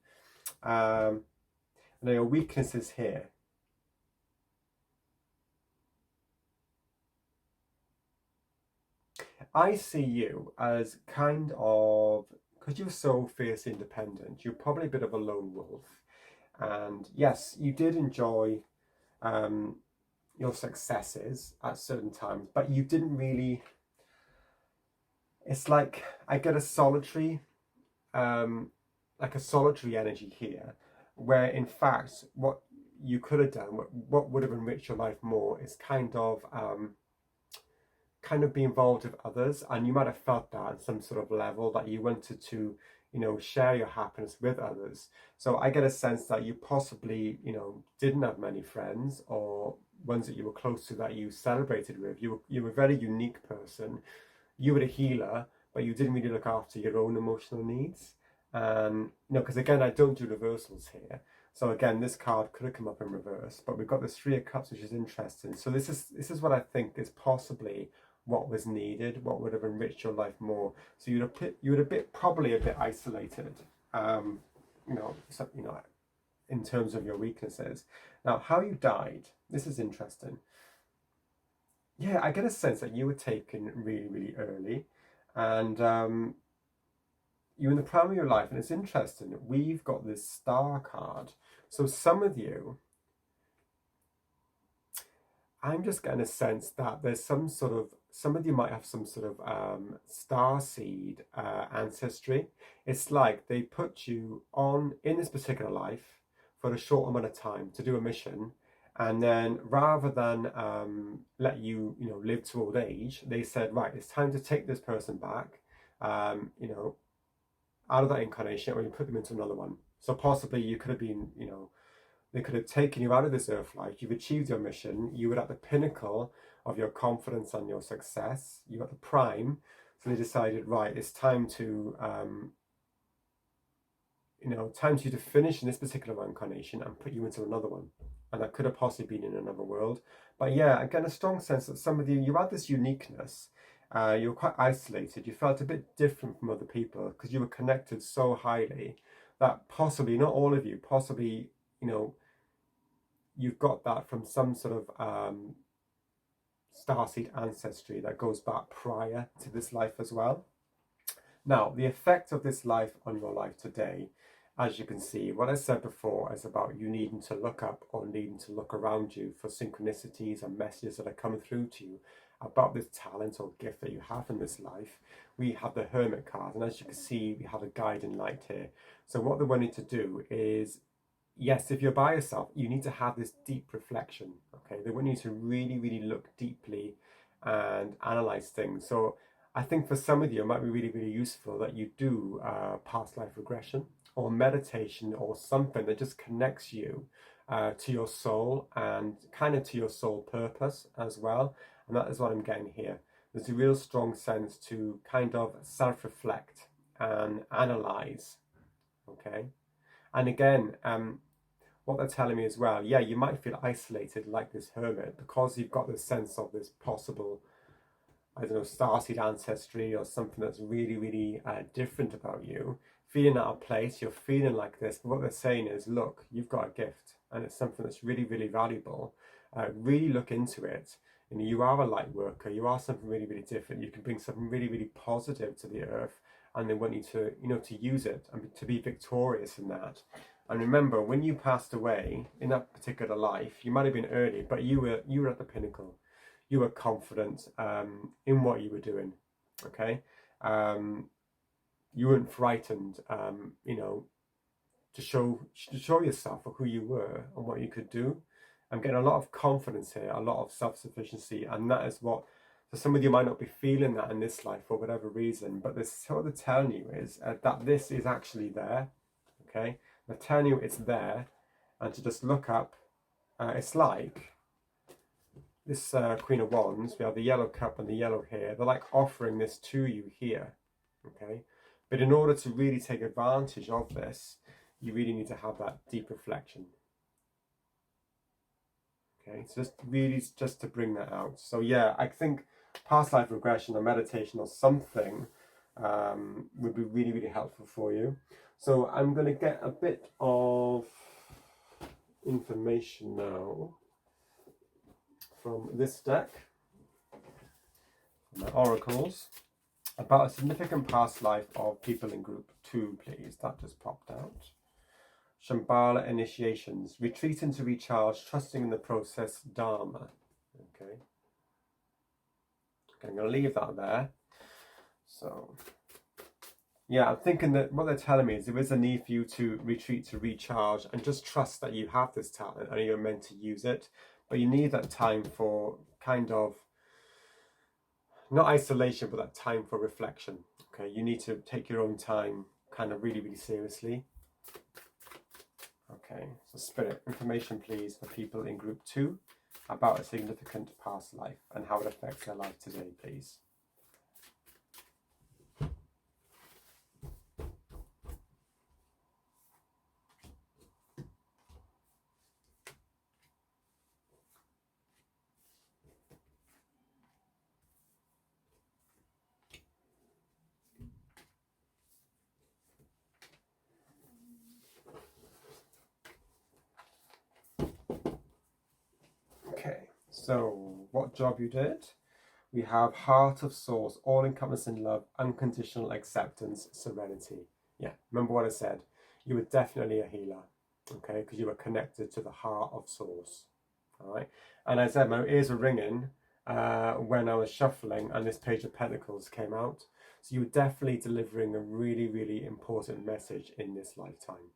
And then your weaknesses here. I see you as kind of, because you're so fiercely independent, you're probably a bit of a lone wolf. And yes, you did enjoy your successes at certain times, but you didn't really. It's like I get a solitary, like a solitary energy here, where in fact what you could have done, what would have enriched your life more, is kind of be involved with others, and you might have felt that at some sort of level, that you wanted to, you know, share your happiness with others. So I get a sense that you possibly, you know, didn't have many friends, or ones that you were close to that you celebrated with. You were a very unique person. You were a healer, but you didn't really look after your own emotional needs. You know, because again, I don't do reversals here. So again, this card could have come up in reverse, but we've got this Three of Cups, which is interesting. So this is what I think is possibly what was needed, what would have enriched your life more. So you would have been probably a bit isolated, you know, in terms of your weaknesses. Now, how you died, this is interesting. Yeah, I get a sense that you were taken really, really early, and you're in the prime of your life, and it's interesting. We've got this star card. So some of you, I'm just getting a sense that there's some of you might have some sort of star seed ancestry. It's like they put you on in this particular life for a short amount of time to do a mission, and then rather than let you, live to old age, they said, right, it's time to take this person back, out of that incarnation, or you put them into another one. So possibly you could have been, they could have taken you out of this earth life. You've achieved your mission. You were at the pinnacle of your confidence and your success. You got the prime. So they decided, right, it's time to, time for you to finish in this particular incarnation and put you into another one. And that could have possibly been in another world. But yeah, again, a strong sense that some of you had this uniqueness. You were quite isolated. You felt a bit different from other people because you were connected so highly that possibly, not all of you, possibly, you've got that from some sort of starseed ancestry that goes back prior to this life as well. Now, the effect of this life on your life today, as you can see, what I said before is about you needing to look up or needing to look around you for synchronicities and messages that are coming through to you about this talent or gift that you have in this life. We have the Hermit card, and as you can see, we have a guiding light here. So what they want you to do is, yes, if you're by yourself, you need to have this deep reflection, okay? They want you to really, really look deeply and analyze things. So I think for some of you, it might be really, really useful that you do past life regression or meditation or something that just connects you to your soul and kind of to your soul purpose as well. And that is what I'm getting here. There's a real strong sense to kind of self-reflect and analyze, okay? And again, what they're telling me as well, yeah, you might feel isolated like this hermit because you've got this sense of this possible, I don't know, starseed ancestry or something that's really, really different about you. Feeling out of place, you're feeling like this. But what they're saying is, look, you've got a gift and it's something that's really, really valuable. Really look into it. You are a light worker. You are something really, really different. You can bring something really, really positive to the earth, and they want you to, to use it and to be victorious in that. And remember, when you passed away in that particular life, you might have been early, but you were at the pinnacle. You were confident in what you were doing. Okay, you weren't frightened. To show yourself for who you were and what you could do. I'm getting a lot of confidence here, a lot of self-sufficiency, and that is what. So some of you might not be feeling that in this life for whatever reason, but this what they're telling you is that this is actually there. Okay, they're telling you it's there, and to just look up. It's like this Queen of Wands. We have the yellow cup and the yellow here. They're like offering this to you here. Okay, but in order to really take advantage of this, you really need to have that deep reflection. Okay, so just to bring that out. So yeah, I think past life regression or meditation or something would be really, really helpful for you. So I'm going to get a bit of information now from this deck, my oracles, about a significant past life of people in group 2, please. That just popped out. Shambhala initiations, retreating to recharge, trusting in the process, Dharma. Okay, I'm going to leave that there. So, yeah, I'm thinking that what they're telling me is there is a need for you to retreat to recharge and just trust that you have this talent and you're meant to use it. But you need that time for kind of, not isolation, but that time for reflection. Okay, you need to take your own time kind of really, really seriously. Okay, so Spirit, information please for people in group 2 about a significant past life and how it affects their life today, please. Okay, so what job you did, We have heart of source, all-encompassing love, unconditional acceptance, serenity. Yeah, remember what I said. You were definitely a healer, okay, because you were connected to the heart of source. All right. And as I said, my ears were ringing when I was shuffling and this Page of Pentacles came out. So you were definitely delivering a really, really important message in this lifetime,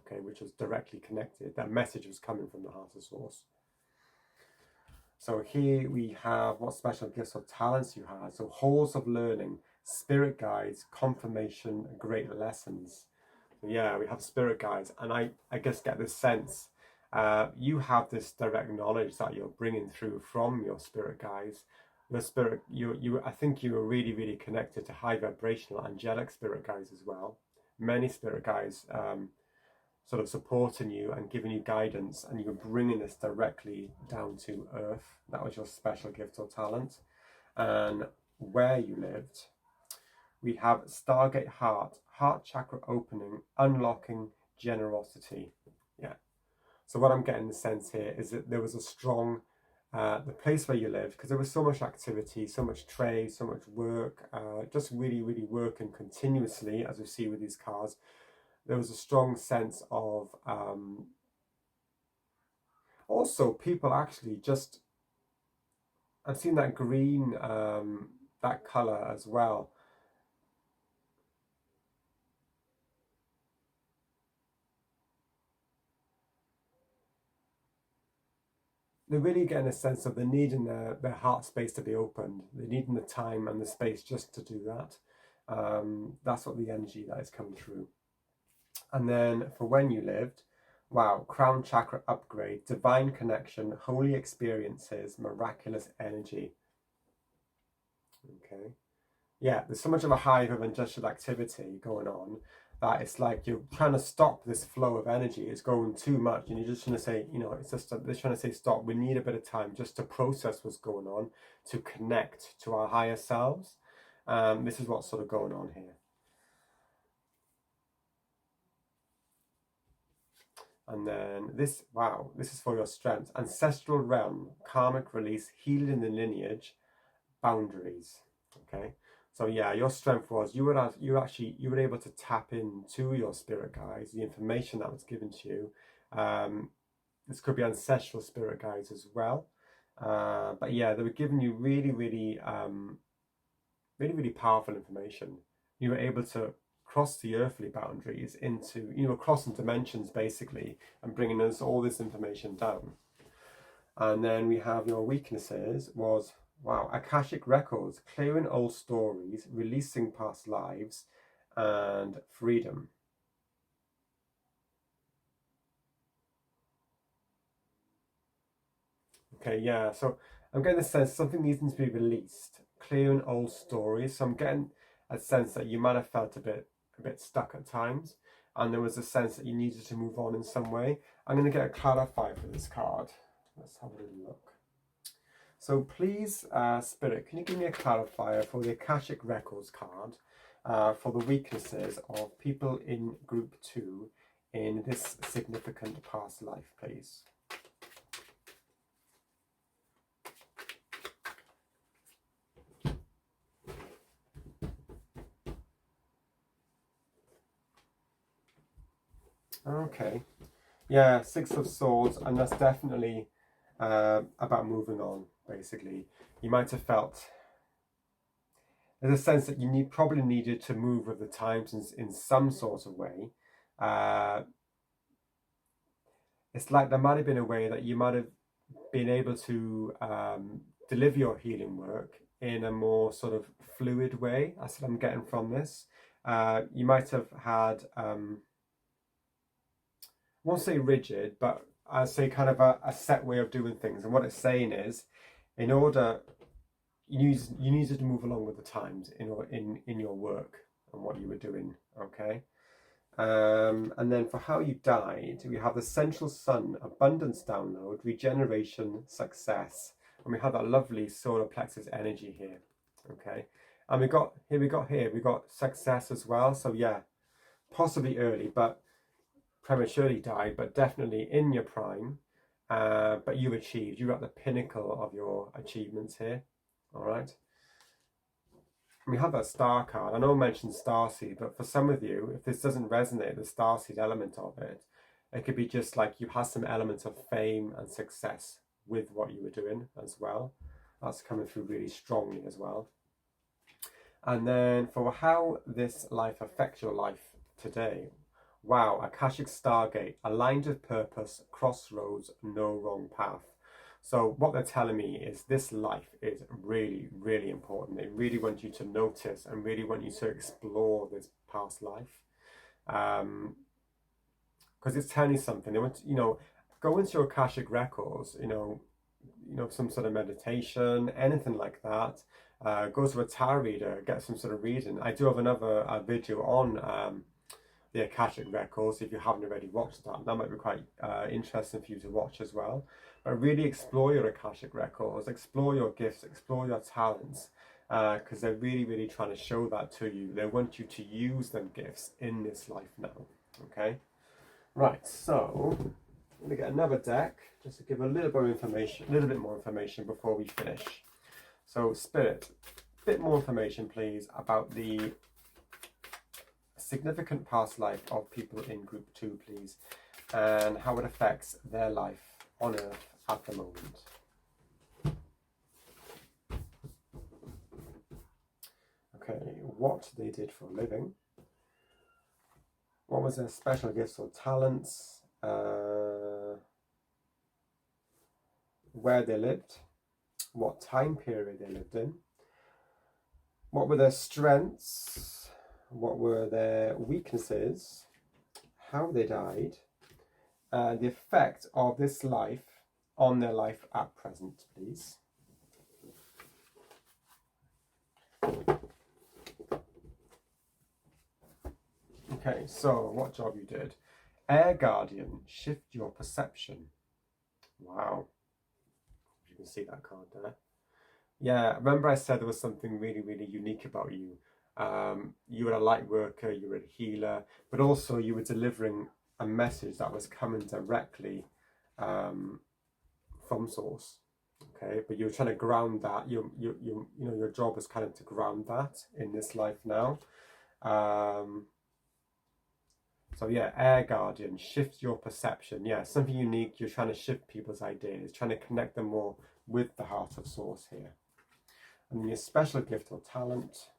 okay, which was directly connected. That message was coming from the heart of source. So here we have what special gifts or talents you had. So halls of learning, spirit guides, confirmation, great lessons. So yeah, we have spirit guides, and I guess get this sense you have this direct knowledge that you're bringing through from your spirit guides. Your spirit, I think you are really, really connected to high vibrational angelic spirit guides as well. Many spirit guides sort of supporting you and giving you guidance, and you're bringing this directly down to earth. That was your special gift or talent. And where you lived, we have Stargate Heart, heart chakra opening, unlocking generosity. Yeah. So what I'm getting the sense here is that there was a strong, the place where you lived, because there was so much activity, so much trade, so much work, just really, really working continuously, as we see with these cards. There was a strong sense of also people actually just, I've seen that green, that colour as well. They're really getting a sense of the needing their heart space to be opened. They're needing the time and the space just to do that. That's what the energy that is coming through. And then for when you lived, wow, crown chakra upgrade, divine connection, holy experiences, miraculous energy. Okay. Yeah, there's so much of a hive of industrial activity going on that it's like you're trying to stop this flow of energy. It's going too much, and you're just trying to say, it's just they're trying to say stop. We need a bit of time just to process what's going on, to connect to our higher selves. This is what's sort of going on here. And then this, wow, this is for your strength. Ancestral realm, karmic release, healing in the lineage, boundaries. Okay. So yeah, your strength was you were able to tap into your spirit guides, the information that was given to you. This could be ancestral spirit guides as well. But yeah, they were giving you really, really, really, really powerful information. You were able to cross the earthly boundaries into, crossing dimensions basically, and bringing us all this information down. And then we have your weaknesses was, wow, Akashic records, clearing old stories, releasing past lives, and freedom. Okay, yeah, so I'm getting the sense something needs to be released, clearing old stories. So I'm getting a sense that you might have felt a bit stuck at times, and there was a sense that you needed to move on in some way. I'm going to get a clarifier for this card. Let's have a little look. So please, Spirit, can you give me a clarifier for the Akashic Records card for the weaknesses of people in Group 2 in this significant past life, please? Okay. Yeah, Six of Swords, and that's definitely about moving on, basically. You might have felt there's a sense that you probably needed to move with the times in some sort of way. It's like there might have been a way that you might have been able to deliver your healing work in a more sort of fluid way. That's what I'm getting from this. You might have had, I won't say rigid, but I'll say kind of a set way of doing things. And what it's saying is, in order, you needed to move along with the times in your work and what you were doing, okay? And then for how you died, we have the central sun, abundance download, regeneration, success. And we have that lovely solar plexus energy here, okay? And we got success as well. So yeah, possibly early, but prematurely died, but definitely in your prime. But you've achieved, you're at the pinnacle of your achievements here, all right? we have that star card. I know I mentioned starseed, but for some of you, if this doesn't resonate, the starseed element of it, it could be just like you had some elements of fame and success with what you were doing as well. That's coming through really strongly as well. And then for how this life affects your life today. Wow, Akashic Stargate, aligned with purpose, crossroads, no wrong path. So what they're telling me is this life is really, really important. They really want you to notice and really want you to explore this past life. Because it's telling you something. They want, go into your Akashic records, some sort of meditation, anything like that. Go to a tarot reader, get some sort of reading. I do have another video on the Akashic records. If you haven't already watched that, that might be quite interesting for you to watch as well. But really explore your Akashic records, explore your gifts, explore your talents, because they're really, really trying to show that to you. They want you to use them gifts in this life now. Okay, right. So I'm going to get another deck just to give a little bit more information before we finish. So Spirit, a bit more information, please, about the significant past life of people in group 2, please, and how it affects their life on Earth at the moment. Okay, what they did for a living, what was their special gifts or talents, where they lived, what time period they lived in, what were their strengths, what were their weaknesses, how they died, the effect of this life on their life at present, please. Okay, so what job you did. Air Guardian, shift your perception. Wow. You can see that card there. Yeah, remember I said there was something really, really unique about you. You were a light worker, you were a healer, but also you were delivering a message that was coming directly from source. Okay, but you were trying to ground that. Your job was kind of to ground that in this life now. So yeah, Air Guardian, shift your perception. Yeah, something unique. You're trying to shift people's ideas, trying to connect them more with the heart of source here. And then your special gift or talent,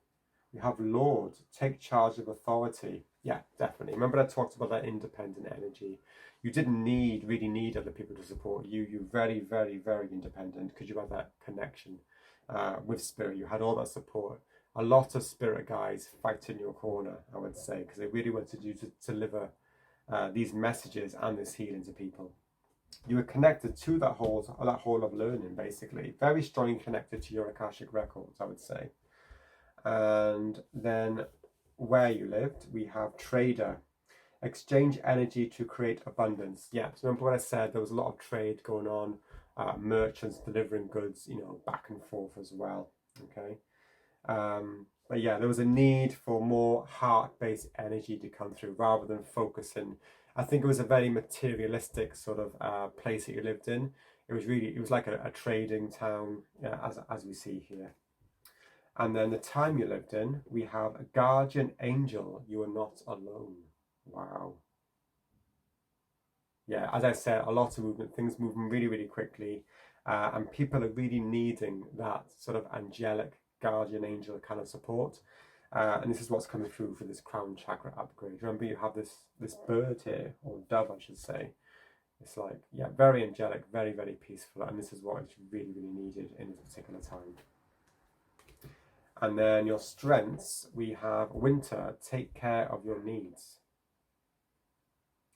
we have Lord, take charge of authority. Yeah, definitely. Remember I talked about that independent energy. You didn't really need other people to support you. You're very, very, very independent because you had that connection with spirit. You had all that support. A lot of spirit guides fight in your corner, I would say, because they really wanted you to deliver these messages and this healing to people. You were connected to that whole of learning, basically. Very strongly connected to your Akashic records, I would say. And then where you lived, we have Trader. Exchange energy to create abundance. Yeah, so remember what I said, there was a lot of trade going on, merchants delivering goods, back and forth as well. Okay. But yeah, there was a need for more heart-based energy to come through rather than focusing. I think it was a very materialistic sort of place that you lived in. It was like a trading town, as we see here. And then the time you lived in, we have a guardian angel. You are not alone. Wow. Yeah, as I said, a lot of movement, things moving really, really quickly. And people are really needing that sort of angelic guardian angel kind of support. And this is what's coming through for this crown chakra upgrade. Remember, you have this bird here, or dove, I should say. It's like, yeah, very angelic, very, very peaceful. And this is what is really, really needed in this particular time. And then your strengths, we have winter, take care of your needs.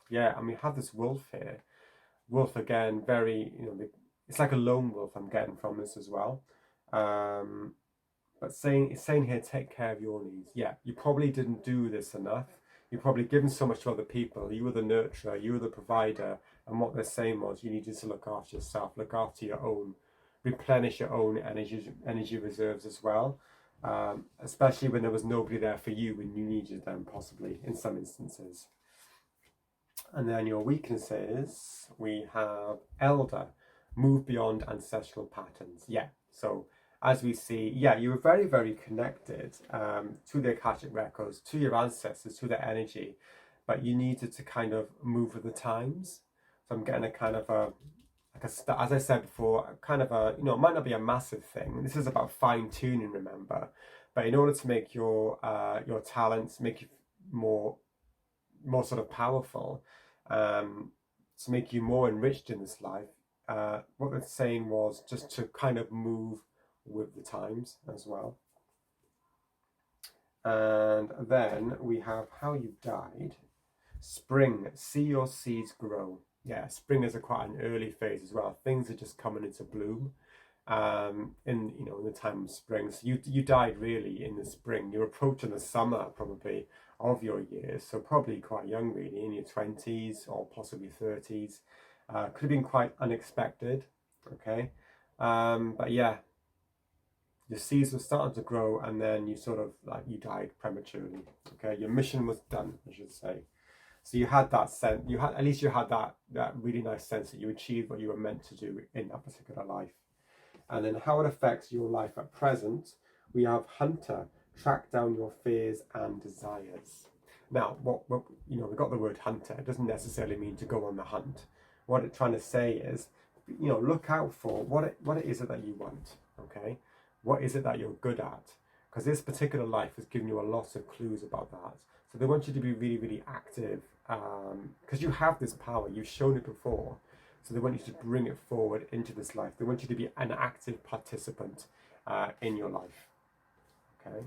Yeah, and we have this wolf here. Wolf, again, very, it's like a lone wolf I'm getting from this as well. But it's saying here, take care of your needs. Yeah, you probably didn't do this enough. You've probably given so much to other people. You were the nurturer, you were the provider. And what they're saying was you needed to look after yourself, look after your own, replenish your own energy reserves as well. Especially when there was nobody there for you when you needed them, possibly, in some instances. And then your weaknesses, we have Elder, move beyond ancestral patterns. Yeah, so as we see, yeah, you were very, very connected to the Akashic records, to your ancestors, to their energy, but you needed to kind of move with the times. So I'm getting a kind of as I said before, kind of a, it might not be a massive thing. This is about fine tuning, remember, but in order to make your talents, make you more sort of powerful, to make you more enriched in this life, what they're saying was just to kind of move with the times as well. And then we have how you died. Spring, see your seeds grow. Yeah, spring is quite an early phase as well. Things are just coming into bloom in the time of spring. So you died really in the spring. You're approaching the summer probably of your years, so probably quite young, really, in your 20s or possibly 30s. Could have been quite unexpected. Okay, but yeah, your seeds were starting to grow, and then you sort of you died prematurely. Okay, your mission was done, I should say. So you had that sense. You had that really nice sense that you achieved what you were meant to do in that particular life. And then how it affects your life at present, we have Hunter, track down your fears and desires. Now, what we've got the word hunter. It doesn't necessarily mean to go on the hunt. What it's trying to say is, look out for what it is that you want. Okay, what is it that you're good at? Because this particular life has given you a lot of clues about that. So they want you to be really, really active, because you have this power. You've shown it before. So they want you to bring it forward into this life. They want you to be an active participant in your life. Okay,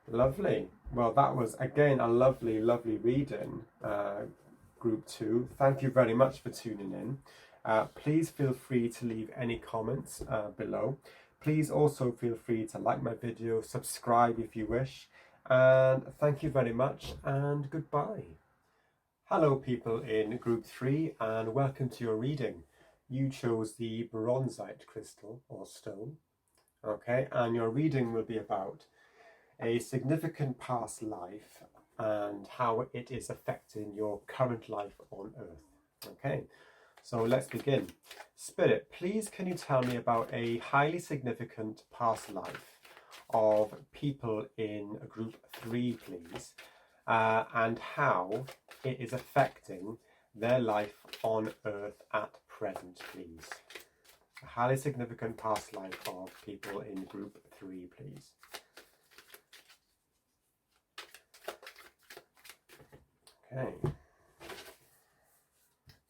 lovely. Well, that was, again, a lovely, lovely reading, Group 2. Thank you very much for tuning in. Please feel free to leave any comments below. Please also feel free to like my video, subscribe if you wish. And thank you very much, and goodbye. Hello people in Group 3, and welcome to your reading. You chose the Bronzite crystal or stone, okay, and your reading will be about a significant past life and how it is affecting your current life on Earth. Okay, so let's begin. Spirit, please can you tell me about a highly significant past life of people in Group 3, please, and how it is affecting their life on Earth at present, please. A highly significant past life of people in Group 3, please. Okay.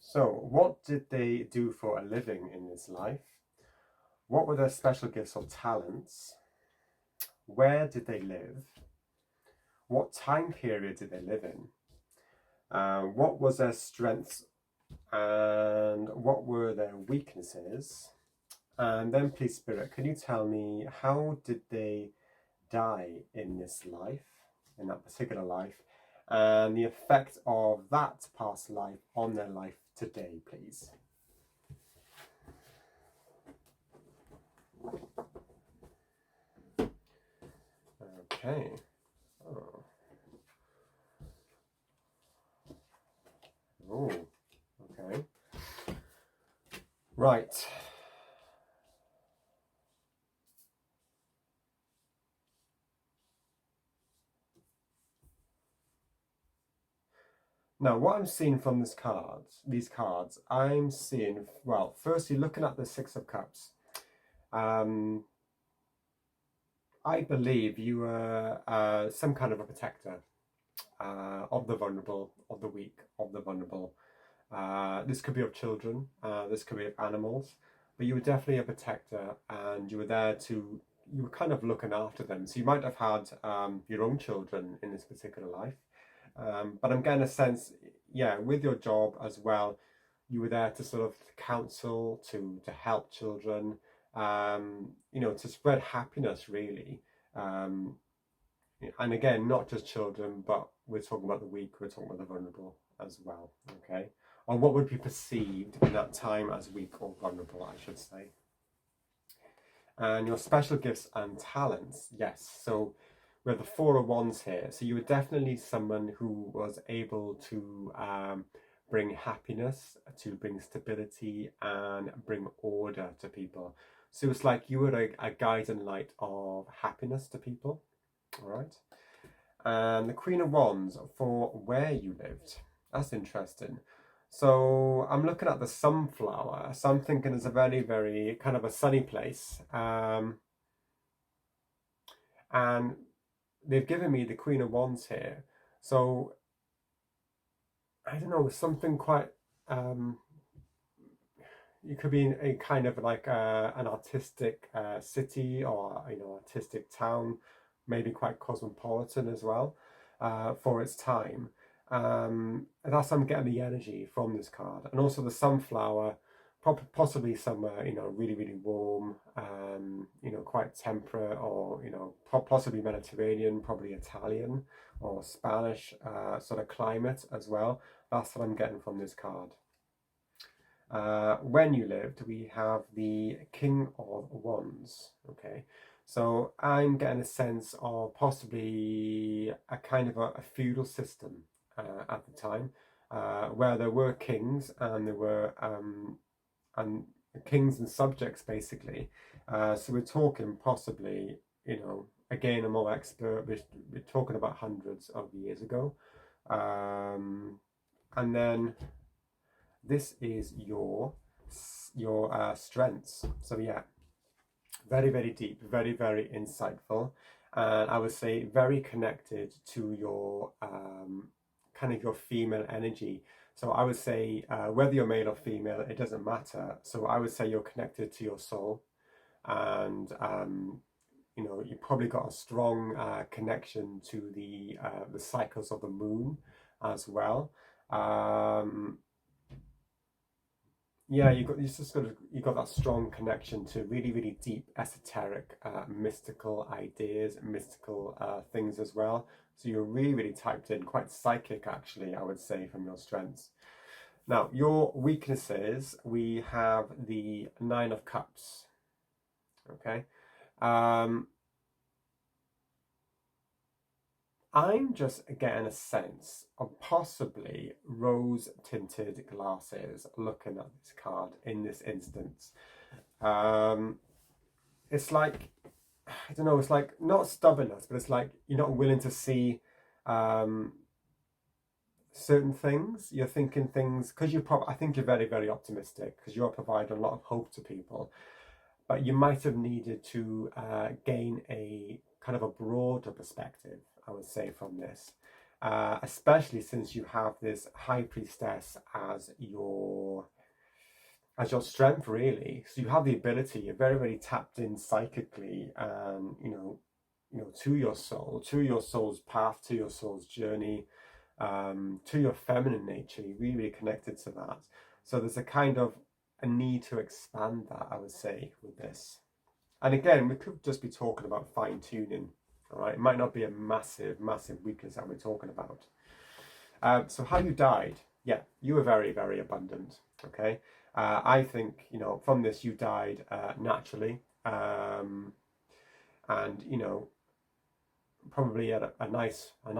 So, what did they do for a living in this life? What were their special gifts or talents? Where did they live? What time period did they live in? What was their strengths and what were their weaknesses? And then please, Spirit, can you tell me how did they die in this life, in that particular life, and the effect of that past life on their life today, please? Okay. Oh, okay. Right. Now, what I'm seeing from these cards, I'm seeing, well, firstly, looking at the Six of Cups, I believe you were some kind of a protector of the vulnerable, of the weak, of the vulnerable. This could be of children, this could be of animals, but you were definitely a protector, and you were there you were kind of looking after them. So you might have had your own children in this particular life. But I'm getting a sense, yeah, with your job as well, you were there to sort of counsel, to help children, to spread happiness, really. And again, not just children, but we're talking about the weak, we're talking about the vulnerable as well, okay? Or what would be perceived in that time as weak or vulnerable, I should say. And your special gifts and talents, yes. So we have the Four of Wands here. So you were definitely someone who was able to bring happiness, to bring stability and bring order to people. So it's like you were a guiding light of happiness to people. All right. And the Queen of Wands for where you lived. That's interesting. So I'm looking at the sunflower. So I'm thinking it's a very, very kind of a sunny place. And they've given me the Queen of Wands here. So I don't know, something quite you could be in a kind of like an artistic city, or artistic town, maybe quite cosmopolitan as well, for its time. That's I'm getting the energy from this card, and also the sunflower, possibly somewhere really really warm, quite temperate, or possibly Mediterranean, probably Italian or Spanish sort of climate as well. That's what I'm getting from this card. When you lived, we have the King of Wands. Okay, so I'm getting a sense of possibly a kind of a feudal system at the time, where there were kings and there were and kings and subjects basically. So we're talking possibly, again, I'm more expert. We're talking about hundreds of years ago, and then this is your strengths. So yeah, very very deep, very very insightful, and I would say very connected to your kind of your female energy. So I would say whether you're male or female, it doesn't matter. So I would say you're connected to your soul, and you've probably got a strong connection to the cycles of the moon as well. Yeah, you got that strong connection to really really deep esoteric mystical ideas, mystical things as well. So you're really really typed in, quite psychic actually, I would say, from your strengths. Now your weaknesses, we have the Nine of Cups. Okay. I'm just getting a sense of possibly rose-tinted glasses looking at this card in this instance. It's like, I don't know, it's like not stubbornness, but it's like you're not willing to see certain things. You're thinking things, because I think you're very, very optimistic, because you're providing a lot of hope to people. But you might have needed to gain a kind of a broader perspective, I would say, from this, especially since you have this High Priestess as your strength, really. So you have the ability. You're very, very tapped in psychically, to your soul, to your soul's path, to your soul's journey, to your feminine nature. You're really, really connected to that. So there's a kind of a need to expand that, I would say, with this. And again, we could just be talking about fine tuning. All right, it might not be a massive, massive weakness that we're talking about. So how you died? Yeah, you were very, very abundant. Okay, I think from this you died naturally, and probably at a nice, a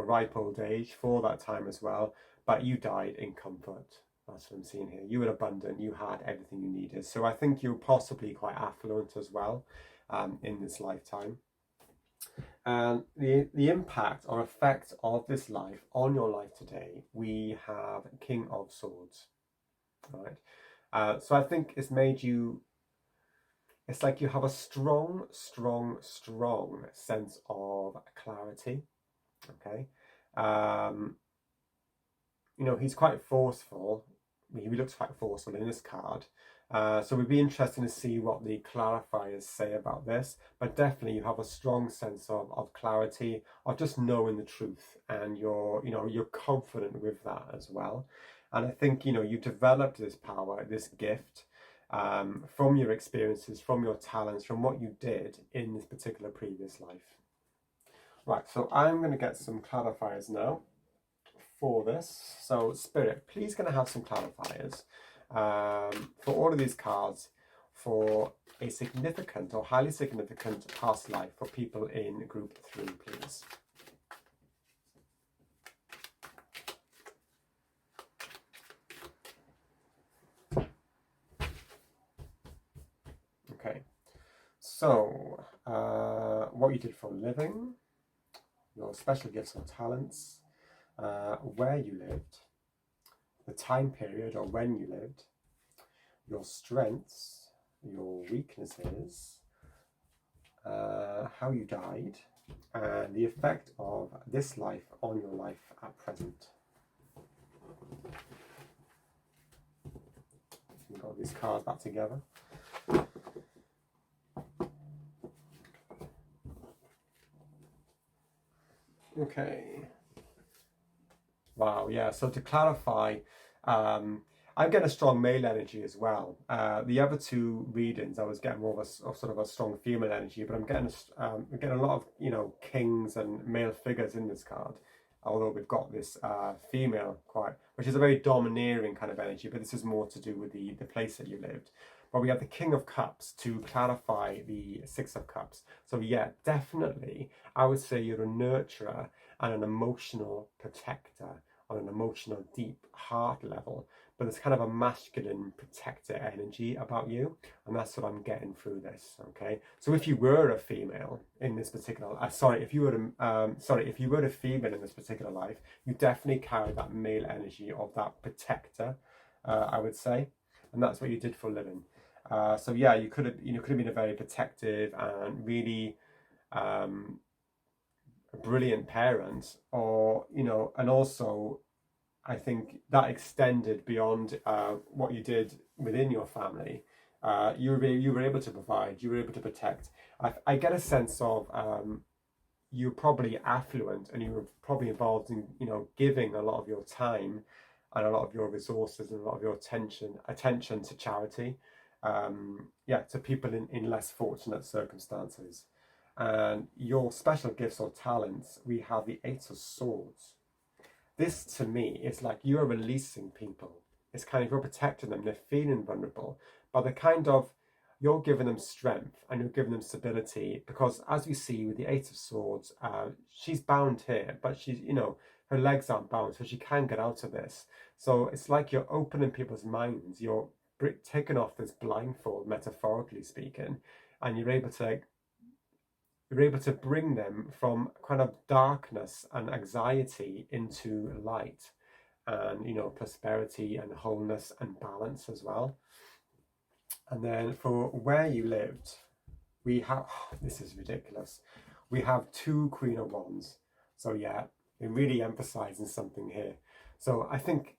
ripe old age for that time as well. But you died in comfort. That's what I'm seeing here. You were abundant. You had everything you needed. So I think you're possibly quite affluent as well in this lifetime. And the impact or effect of this life on your life today, we have King of Swords. All right. So I think it's made you. It's like you have a strong, strong, strong sense of clarity. Okay. He's quite forceful. He looks quite forceful in this card. So it'd be interesting to see what the clarifiers say about this. But definitely you have a strong sense of clarity, of just knowing the truth, and you're confident with that as well. And I think you developed this power, this gift, from your experiences, from your talents, from what you did in this particular previous life. Right, so I'm going to get some clarifiers now for this. So Spirit, please going to have some clarifiers for all of these cards for a significant or highly significant past life for people in group 3, please. So, what you did for a living, your special gifts or talents, where you lived, the time period or when you lived, your strengths, your weaknesses, how you died, and the effect of this life on your life at present. We've got these cards back together. Okay. Wow, yeah. So to clarify, I'm getting a strong male energy as well. The other two readings, I was getting more of a sort of a strong female energy, but I'm getting a lot of kings and male figures in this card. Although we've got this female which is a very domineering kind of energy, but this is more to do with the place that you lived. But we have the King of Cups to clarify the Six of Cups. So yeah, definitely, I would say you're a nurturer and an emotional protector on an emotional, deep heart level. But there's kind of a masculine protector energy about you, and that's what I'm getting through this. Okay, so if you were a female in this particular, if you were a female in this particular life, you definitely carry that male energy of that protector, I would say, and that's what you did for a living. So yeah, you could have been a very protective and really a brilliant parent, or and also I think that extended beyond what you did within your family. You were able to provide, you were able to protect. I get a sense of you're probably affluent, and you were probably involved in giving a lot of your time and a lot of your resources and a lot of your attention to charity, to people in less fortunate circumstances. And your special gifts or talents, we have the Eight of Swords. This to me is like you're releasing people. It's kind of you're protecting them. They're feeling vulnerable, but you're giving them strength and you're giving them stability, because as we see with the Eight of Swords, she's bound here, but she's her legs aren't bound, so she can get out of this. So it's like you're opening people's minds. You're taking off this blindfold, metaphorically speaking, and you're able to bring them from kind of darkness and anxiety into light and prosperity and wholeness and balance as well. And then for where you lived, we have this is ridiculous. We have two Queen of Wands. So yeah, they're really emphasizing something here. So I think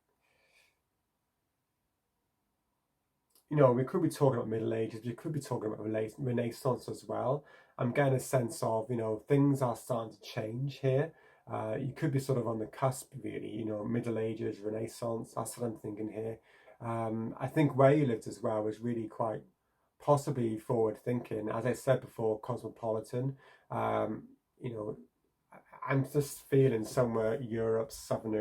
we could be talking about Middle Ages, we could be talking about Renaissance as well. I'm getting a sense of, things are starting to change here. You could be sort of on the cusp, really, Middle Ages, Renaissance, that's what I'm thinking here. I think where you lived as well was really quite possibly forward thinking. As I said before, cosmopolitan. I'm just feeling somewhere Europe, Southern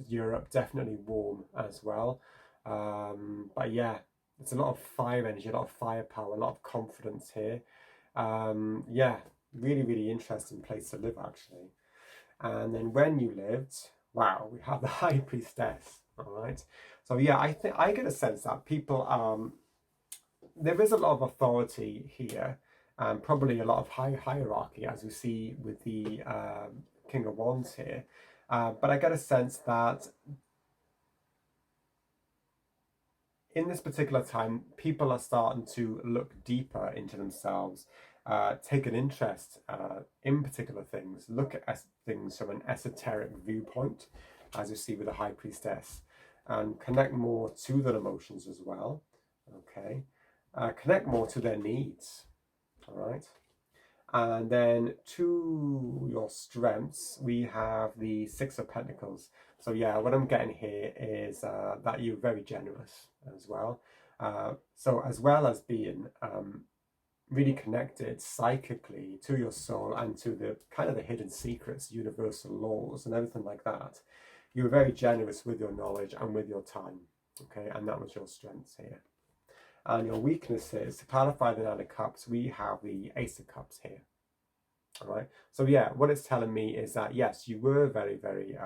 Europe, definitely warm as well. But yeah, it's a lot of fire energy, a lot of firepower, a lot of confidence here. Yeah, really, really interesting place to live, actually. And then when you lived, wow, we have the High Priestess. All right. So yeah, I think I get a sense that people, there is a lot of authority here, and probably a lot of hierarchy, as we see with the King of Wands here. But I get a sense that in this particular time, people are starting to look deeper into themselves, take an interest in particular things, look at things from an esoteric viewpoint, as you see with the High Priestess, and connect more to their emotions as well. Okay, connect more to their needs. All right. And then to your strengths, we have the Six of Pentacles. So yeah, what I'm getting here is that you're very generous as well. So as well as being really connected psychically to your soul and to the kind of the hidden secrets, universal laws and everything like that, you were very generous with your knowledge and with your time. Okay, and that was your strengths here. And your weaknesses, to clarify the Nine of Cups, we have the Ace of Cups here. All right. So yeah, what it's telling me is that yes, you were very, very,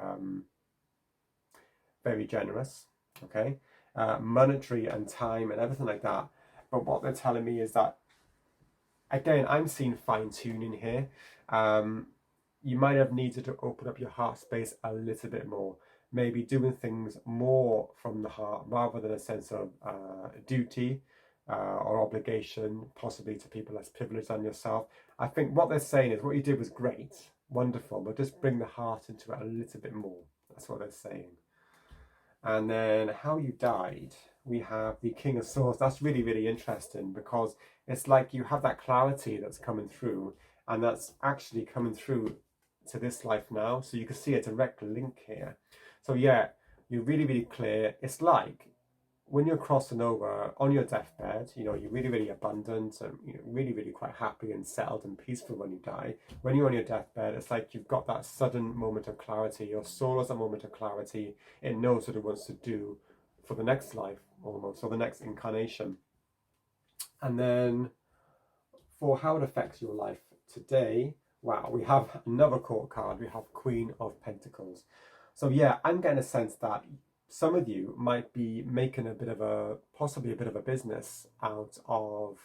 very generous. Okay, monetary and time and everything like that. But what they're telling me is that again, I'm seeing fine-tuning here. You might have needed to open up your heart space a little bit more, maybe doing things more from the heart rather than a sense of duty or obligation, possibly to people less privileged than yourself. I think what they're saying is what you did was great, wonderful, but just bring the heart into it a little bit more. That's what they're saying. And then how you died, we have the King of Swords. That's really, really interesting because it's like you have that clarity that's coming through, and that's actually coming through to this life now. So you can see a direct link here. So yeah, you're really, really clear. It's like when you're crossing over on your deathbed, you know, you're really, really abundant and really, really quite happy and settled and peaceful when you die. When you're on your deathbed, it's like you've got that sudden moment of clarity. Your soul has a moment of clarity. It knows what it wants to do for the next life almost, or the next incarnation. And then for how it affects your life today, wow, we have another court card. We have Queen of Pentacles. So yeah, I'm getting a sense that some of you might be making possibly a bit of a business out of,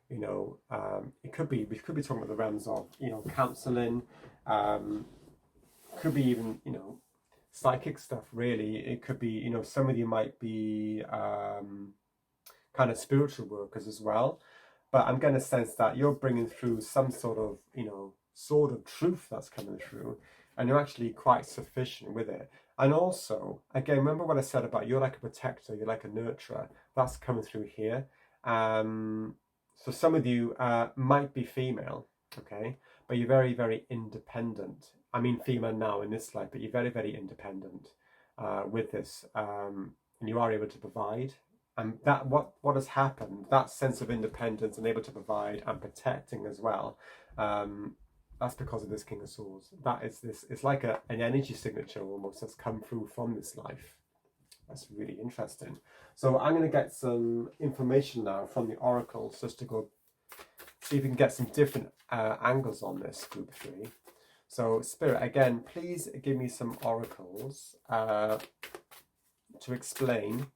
we could be talking about the realms of, counseling, could be even, psychic stuff really. It could be, some of you might be kind of spiritual workers as well. But I'm getting a sense that you're bringing through some sort of, sword of truth that's coming through, and you're actually quite sufficient with it. And also, again, remember what I said about you're like a protector, you're like a nurturer. That's coming through here. So some of you might be female, okay, but you're very, very independent. I mean, female now in this life, but you're very, very independent with this, and you are able to provide. And that what has happened, that sense of independence and able to provide and protecting as well, that's because of this King of Swords. That is this, it's like an energy signature almost that's come through from this life. That's really interesting. So I'm going to get some information now from the oracles just to go see if we can get some different angles on this group 3. So Spirit, again, please give me some oracles to explain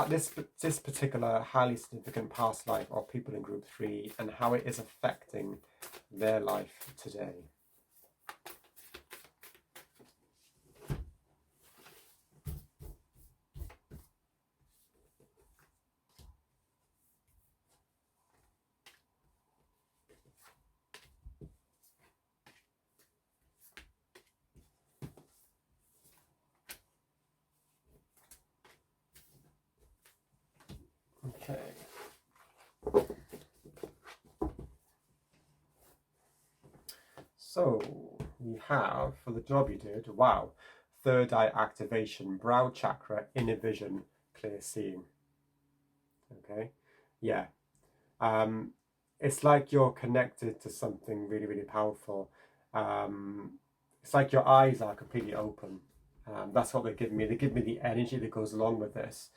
this particular highly significant past life of people in group 3 and how it is affecting their life today. Okay. So we have, for the job you did, wow, third eye activation, brow chakra, inner vision, clear seeing. Okay, yeah. It's like you're connected to something really, really powerful. It's like your eyes are completely open. That's what they give me. They give me the energy that goes along with this.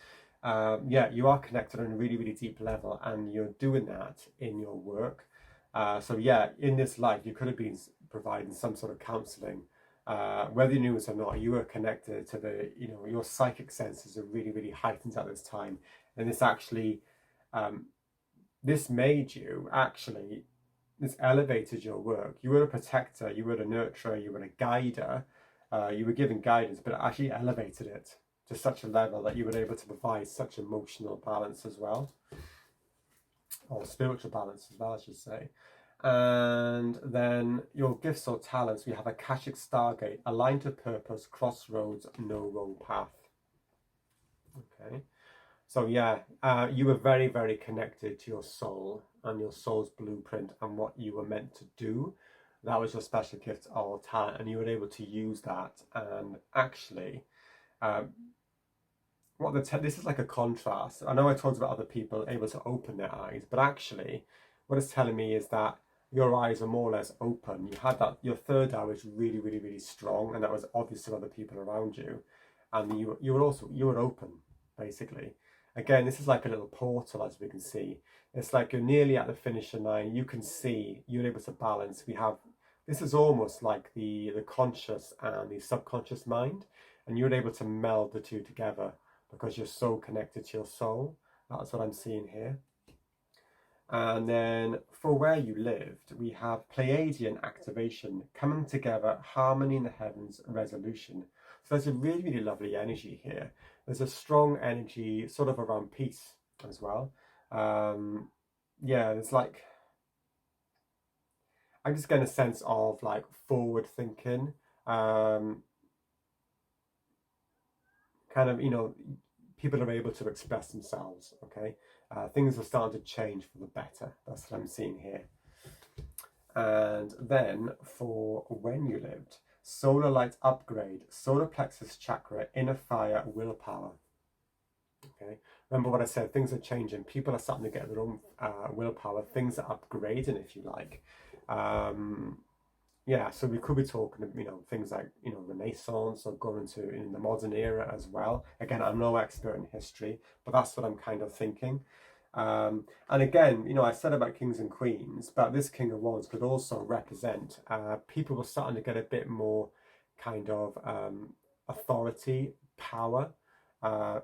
Yeah, you are connected on a really, really deep level, and you're doing that in your work. So yeah, in this life, you could have been providing some sort of counselling. Whether you knew it or not, you were connected to the, your psychic senses are really, really heightened at this time. And this actually, this made you actually, this elevated your work. You were a protector, you were a nurturer, you were a guider, you were giving guidance, but it actually elevated it to such a level that you were able to provide such emotional balance as well, or spiritual balance as well, I should say. And then your gifts or talents, we have Akashic Stargate, aligned to purpose, crossroads, no wrong path. Okay. So yeah, you were very, very connected to your soul and your soul's blueprint and what you were meant to do. That was your special gift or talent, and you were able to use that. And actually, this is like a contrast. I know I talked about other people able to open their eyes, but actually, what it's telling me is that your eyes are more or less open. You had that, your third eye was really, really, really strong, and that was obvious to other people around you. And you were open, basically. Again, this is like a little portal, as we can see. It's like you're nearly at the finishing line. You can see, you're able to balance. This is almost like the conscious and the subconscious mind, and you're able to meld the two together because you're so connected to your soul. That's what I'm seeing here. And then for where you lived, we have Pleiadian activation, coming together, harmony in the heavens, resolution. So there's a really, really lovely energy here. There's a strong energy sort of around peace as well. Yeah, there's like, I'm just getting a sense of like forward thinking, kind of, people are able to express themselves, okay? Things are starting to change for the better. That's what I'm seeing here. And then for when you lived, solar light upgrade, solar plexus chakra, inner fire, willpower. Okay, remember what I said, things are changing. People are starting to get their own willpower. Things are upgrading, if you like. Yeah, so we could be talking, things like, Renaissance or going to in the modern era as well. Again, I'm no expert in history, but that's what I'm kind of thinking. And again, I said about kings and queens, but this King of Wands could also represent people were starting to get a bit more kind of authority, power,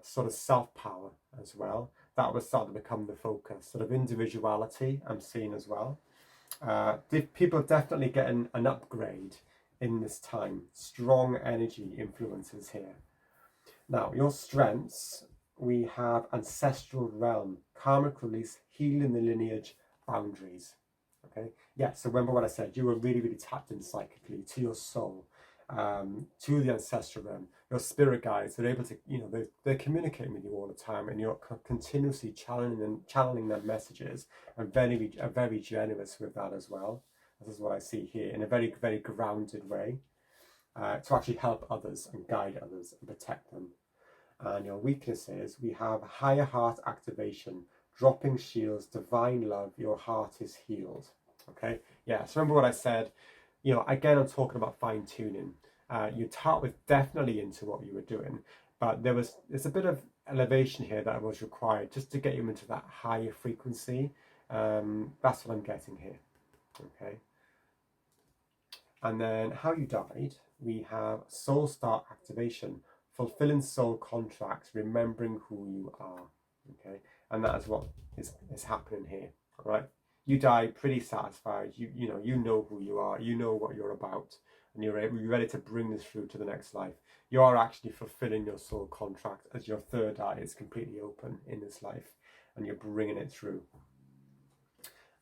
sort of self-power as well. That was starting to become the focus, sort of individuality I'm seeing as well. People are definitely getting an upgrade in this time. Strong energy influences here. Now, your strengths, we have ancestral realm, karmic release, healing the lineage, boundaries. Okay, yeah, so remember what I said, you were really, really tapped in psychically to your soul, to the ancestral realm. Your spirit guides, they're able to, they're communicating with you all the time, and you're continuously channeling their messages, and very generous with that as well. This is what I see here, in a very, very grounded way, to actually help others and guide others and protect them. And your weaknesses, we have higher heart activation, dropping shields, divine love, your heart is healed. Okay, yeah, so remember what I said, again, I'm talking about fine tuning. Your heart was definitely into what you were doing, but there's a bit of elevation here that was required just to get you into that higher frequency. That's what I'm getting here. Okay, and then how you died, we have soul star activation, fulfilling soul contracts, remembering who you are. Okay, and that is what is happening here. All right, you die pretty satisfied. You know who you are. You know what you're about, and you're ready to bring this through to the next life. You are actually fulfilling your soul contract as your third eye is completely open in this life, and you're bringing it through.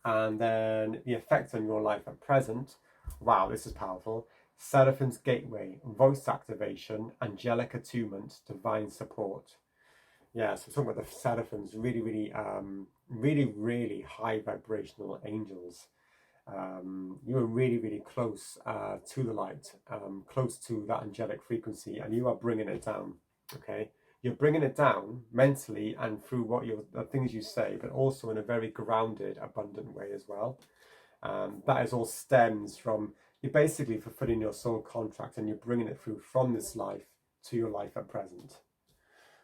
And then the effect on your life at present. Wow, this is powerful. Seraphim's gateway, voice activation, angelic attunement, divine support. Yeah, so talking about the seraphims, really, really high vibrational angels. You are really, really close to the light, close to that angelic frequency, and you are bringing it down. Okay, you're bringing it down mentally and through the things you say, but also in a very grounded, abundant way as well. That is all stems from you're basically fulfilling your soul contract, and you're bringing it through from this life to your life at present.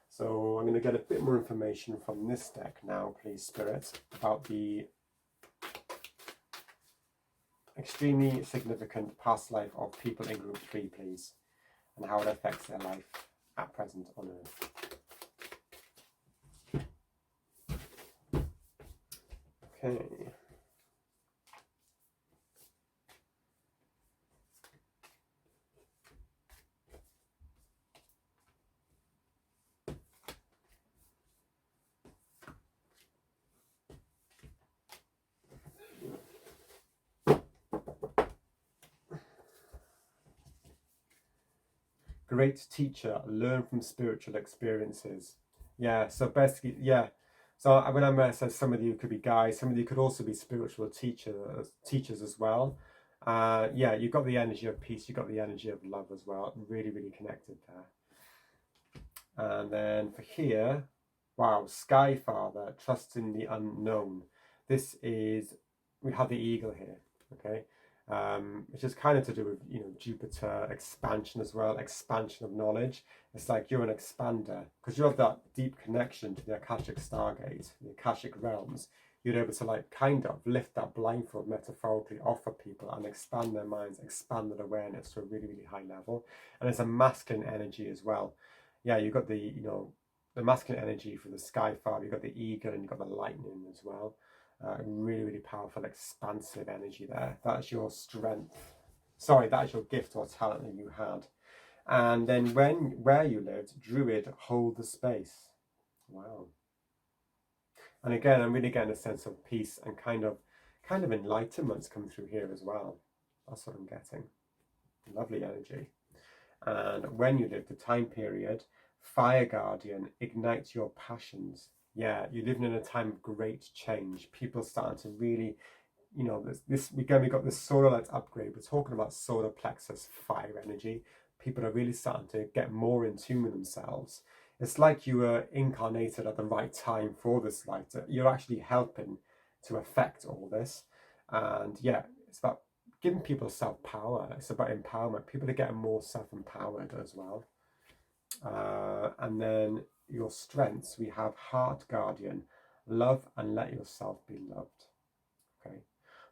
So I'm going to get a bit more information from this deck now, please, Spirit, about the extremely significant past life of people in group 3, please, and how it affects their life at present on Earth. Okay. Great teacher, learn from spiritual experiences. Yeah, so basically, yeah. So when I said some of you could be guys, some of you could also be spiritual teachers as well. Yeah, you've got the energy of peace, you've got the energy of love as well. Really, really connected there. And then for here, wow, Sky Father, trusting the unknown. We have the eagle here, okay? Which is kind of to do with Jupiter expansion as well, expansion of knowledge. It's like you're an expander because you have that deep connection to the Akashic Stargate, the Akashic realms. You're able to like kind of lift that blindfold metaphorically off of people and expand their minds, expand their awareness to a really, really high level. And it's a masculine energy as well. Yeah, you've got the masculine energy for the Sky Father, you've got the eagle, and you've got the lightning as well. Really, really powerful, expansive energy there. That's your strength. Sorry, that is your gift or talent that you had. And then where you lived, Druid, hold the space. Wow. And again, I'm really getting a sense of peace and kind of enlightenment's come through here as well. That's what I'm getting. Lovely energy. And when you live the time period, Fire Guardian, ignite your passions. Yeah, you're living in a time of great change. People starting to really, you know, we got this solar light upgrade. We're talking about solar plexus fire energy. People are really starting to get more in tune with themselves. It's like you were incarnated at the right time for this light. You're actually helping to affect all this. And yeah, it's about giving people self-power. It's about empowerment. People are getting more self-empowered as well. And then your strengths, we have Heart Guardian, love and let yourself be loved. Okay,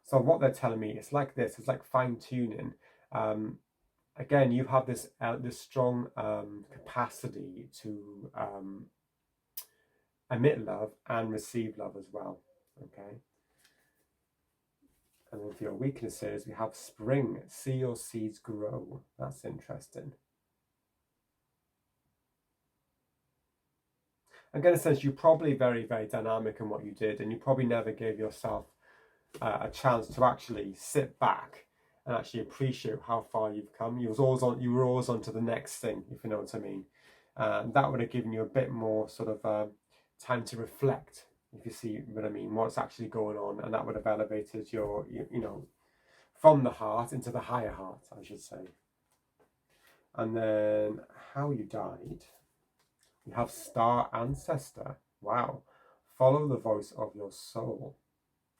so what they're telling me, it's like this, it's like fine-tuning. Again, you have this strong capacity to emit love and receive love as well. Okay, and then for your weaknesses, we have Spring, see your seeds grow. That's interesting. I'm going to sense you're probably very, very dynamic in what you did, and you probably never gave yourself a chance to actually sit back and actually appreciate how far you've come. You were always on to the next thing, if you know what I mean. That would have given you a bit more sort of time to reflect, if you see what I mean, what's actually going on, and that would have elevated your, you know, from the heart into the higher heart, I should say. And then how you died. You have Star Ancestor. Wow. Follow the voice of your soul.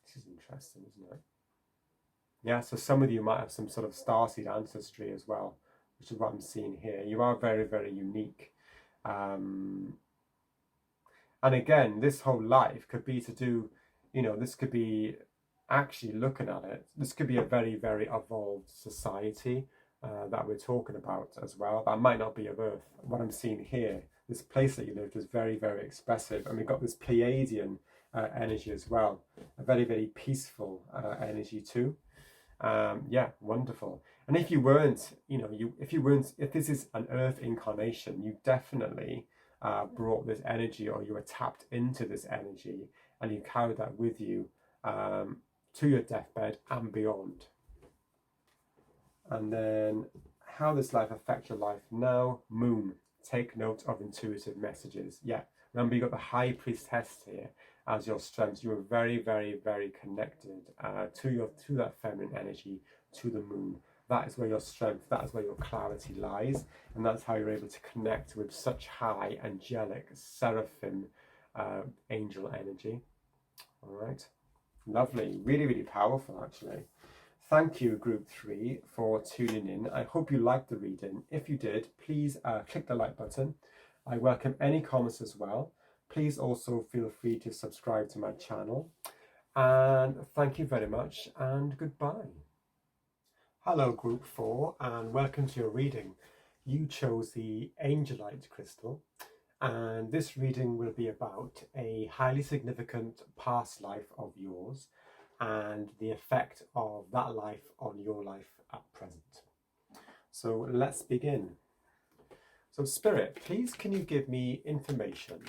This is interesting, isn't it? Yeah, so some of you might have some sort of starseed ancestry as well, which is what I'm seeing here. You are very, very unique. And again, this whole life could be to do, you know, this could be actually looking at it. This could be a very, very evolved society that we're talking about as well. That might not be of Earth. What I'm seeing here, this place that you lived was very, very expressive. And we've got this Pleiadian energy as well. A very, very peaceful energy too. Yeah, wonderful. And if you weren't, you know, if this is an Earth incarnation, you definitely brought this energy, or you were tapped into this energy, and you carried that with you to your deathbed and beyond. And then how does life affect your life now? Moon, take note of intuitive messages. Yeah, remember you got the High Priestess here as your strength. You are very, very, very connected to that feminine energy, to the moon. That is where your strength, that is where your clarity lies, and that's how you're able to connect with such high angelic seraphim angel energy. All right, lovely, really, really powerful actually. Thank you, Group 3, for tuning in. I hope you liked the reading. If you did, please click the like button. I welcome any comments as well. Please also feel free to subscribe to my channel. And thank you very much, and goodbye. Hello, Group 4, and welcome to your reading. You chose the Angelite crystal, and this reading will be about a highly significant past life of yours and the effect of that life on your life at present. So let's begin. So Spirit, please can you give me information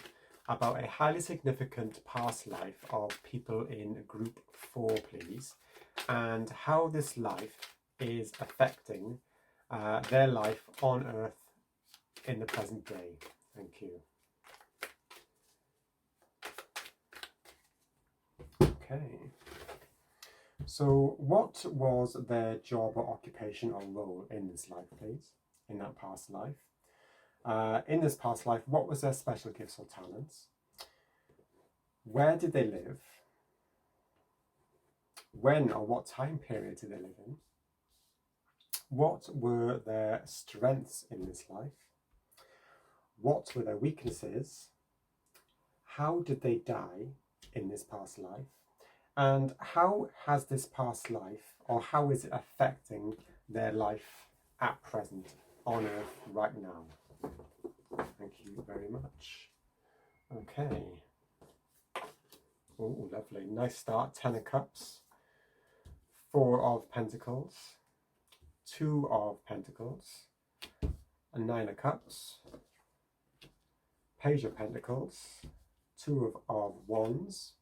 about a highly significant past life of people in Group 4, please, and how this life is affecting their life on Earth in the present day. Thank you. Okay. So what was their job or occupation or role in this life, please? In that past life? In this past life, what was their special gifts or talents? Where did they live? When or what time period did they live in? What were their strengths in this life? What were their weaknesses? How did they die in this past life? And how has this past life, or how is it affecting their life at present on Earth right now? Thank you very much. Okay. Oh, lovely. Nice start. 10 of Cups. 4 of Pentacles. 2 of Pentacles. A 9 of Cups. Page of Pentacles. 2 of Wands.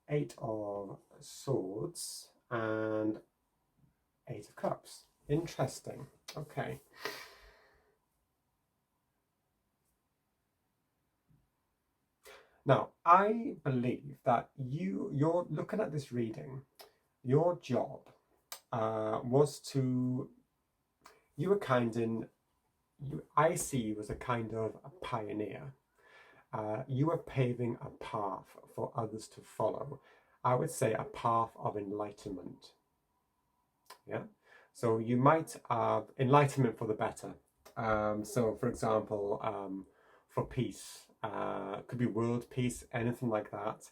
8 of Swords. And 8 of Cups. Interesting. Okay. Now, I believe that you're looking at this reading, your job was to, you were kind in, I see you as a kind of a pioneer. You are paving a path for others to follow. I would say a path of enlightenment. Yeah. So you might have enlightenment for the better. So for example, for peace, could be world peace, anything like that.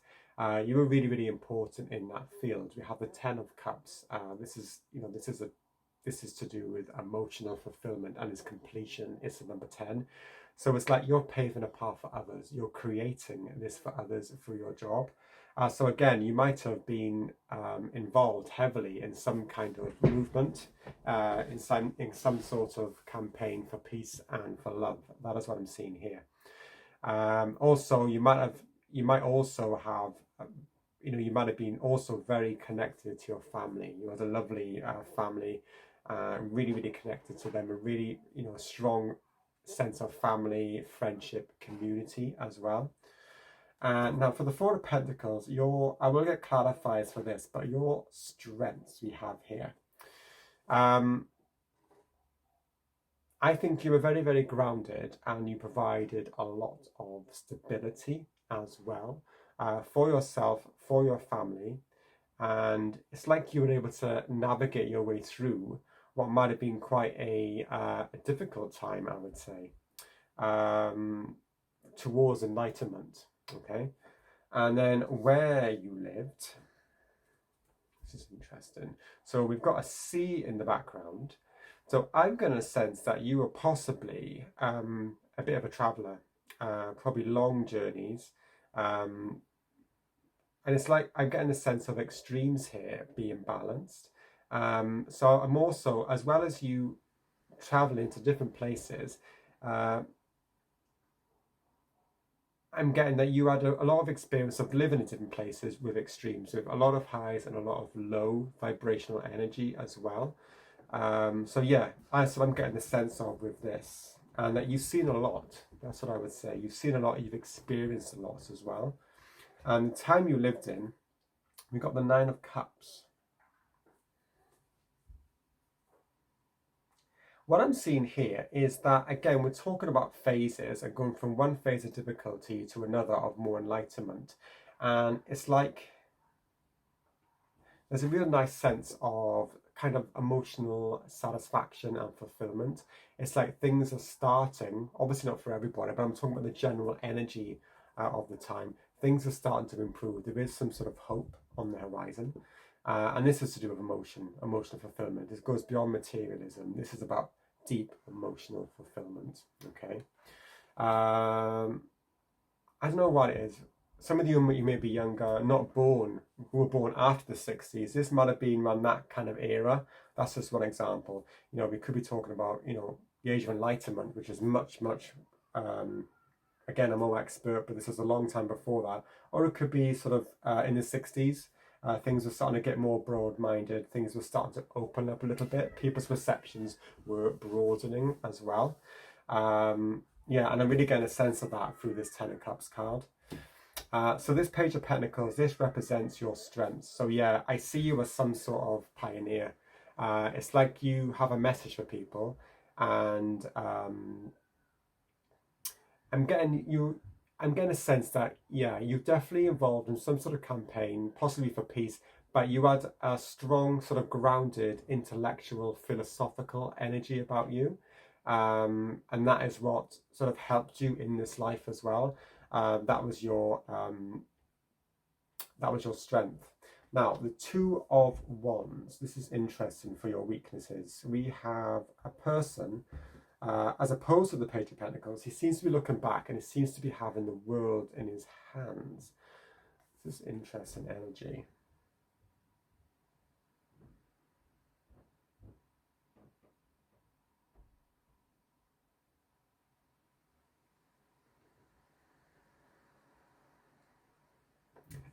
You were really, really important in that field. We have the 10 of Cups. This is to do with emotional fulfillment, and its completion is the number 10. So it's like you're paving a path for others. You're creating this for others through your job. So again, you might have been involved heavily in some kind of movement, in some sort of campaign for peace and for love. That is what I'm seeing here. Also, you might also have, you might have been also very connected to your family. You had a lovely family, really, really connected to them, a really, strong sense of family, friendship, community as well. Now for the 4 of Pentacles, I will get clarifiers for this, but your strengths we have here. I think you were very, very grounded, and you provided a lot of stability as well for yourself, for your family. And it's like you were able to navigate your way through what might have been quite a difficult time, I would say, towards enlightenment. Okay. And then where you lived, this is interesting. So we've got a sea in the background. So I'm going to sense that you were possibly a bit of a traveller, probably long journeys. And it's like I'm getting a sense of extremes here being balanced. So I'm also, as well as you traveling to different places, I'm getting that you had a lot of experience of living in different places with extremes, with a lot of highs and a lot of low vibrational energy as well. So yeah, so I'm getting the sense of with this, and that you've seen a lot. That's what I would say. You've seen a lot, you've experienced a lot as well. And the time you lived in, we got the 9 of Cups. What I'm seeing here is that, again, we're talking about phases and going from one phase of difficulty to another of more enlightenment. And it's like there's a real nice sense of kind of emotional satisfaction and fulfillment. It's like things are starting, obviously not for everybody, but I'm talking about the general energy of the time. Things are starting to improve. There is some sort of hope on the horizon. And this is to do with emotional fulfillment. This goes beyond materialism. This is about deep emotional fulfillment. Okay. I don't know what it is. Some of you may be younger, not born, who were born after the 60s. This might have been around that kind of era. That's just one example. We could be talking about, the Age of Enlightenment, which is much, much, again, I'm no expert, but this is a long time before that. Or it could be sort of in the 60s. Things were starting to get more broad-minded. Things were starting to open up a little bit. People's perceptions were broadening as well. Yeah, and I'm really getting a sense of that through this 10 of Cups card. So this Page of Pentacles, this represents your strengths. So yeah, I see you as some sort of pioneer. It's like you have a message for people, and I'm getting a sense that, yeah, you're definitely involved in some sort of campaign, possibly for peace, but you had a strong sort of grounded intellectual, philosophical energy about you. And that is what sort of helped you in this life as well. That was your strength. Now, the 2 of Wands. This is interesting for your weaknesses. We have a person, as opposed to the Page of Pentacles, he seems to be looking back, and he seems to be having the world in his hands. This is interesting energy.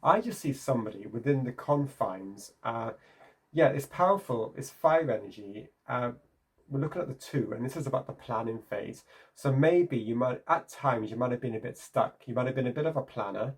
I just see somebody within the confines. Yeah, it's powerful. It's fire energy. We're looking at the two, and this is about the planning phase. So maybe you might, at times, you might have been a bit stuck. You might have been a bit of a planner,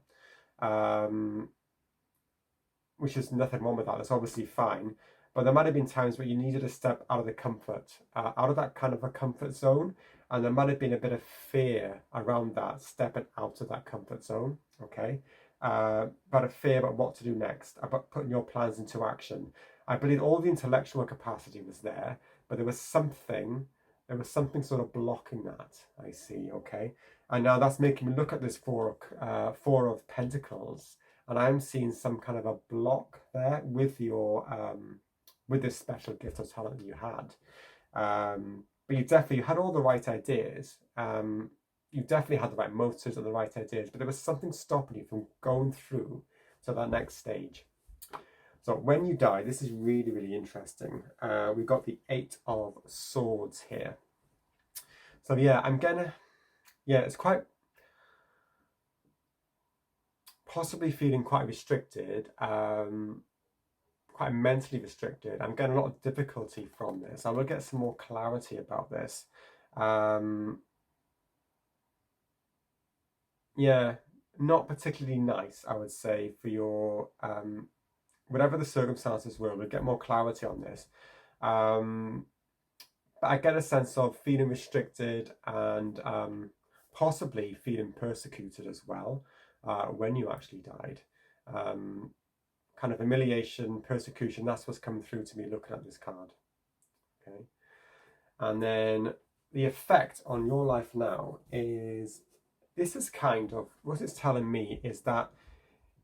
which is nothing wrong with that. That's obviously fine. But there might have been times where you needed to step out of the comfort, out of that kind of a comfort zone. And there might have been a bit of fear around that, stepping out of that comfort zone. Okay. But a fear about what to do next, about putting your plans into action. I believe all the intellectual capacity was there, but there was something sort of blocking that. I see. Okay. And now that's making me look at this four of Pentacles, and I'm seeing some kind of a block there with your with this special gift or talent that you had. But you definitely had all the right ideas. You definitely had the right motives and the right ideas, but there was something stopping you from going through to that next stage. So when you die, this is really, really interesting. We've got the 8 of Swords here. So yeah, it's quite possibly feeling quite restricted, quite mentally restricted. I'm getting a lot of difficulty from this. I will get some more clarity about this. Yeah, not particularly nice, I would say, for your whatever the circumstances were. We'll get more clarity on this. But I get a sense of feeling restricted and possibly feeling persecuted as well when you actually died. Kind of humiliation, persecution, that's what's coming through to me looking at this card. Okay. And then the effect on your life now is, this is kind of, what it's telling me is that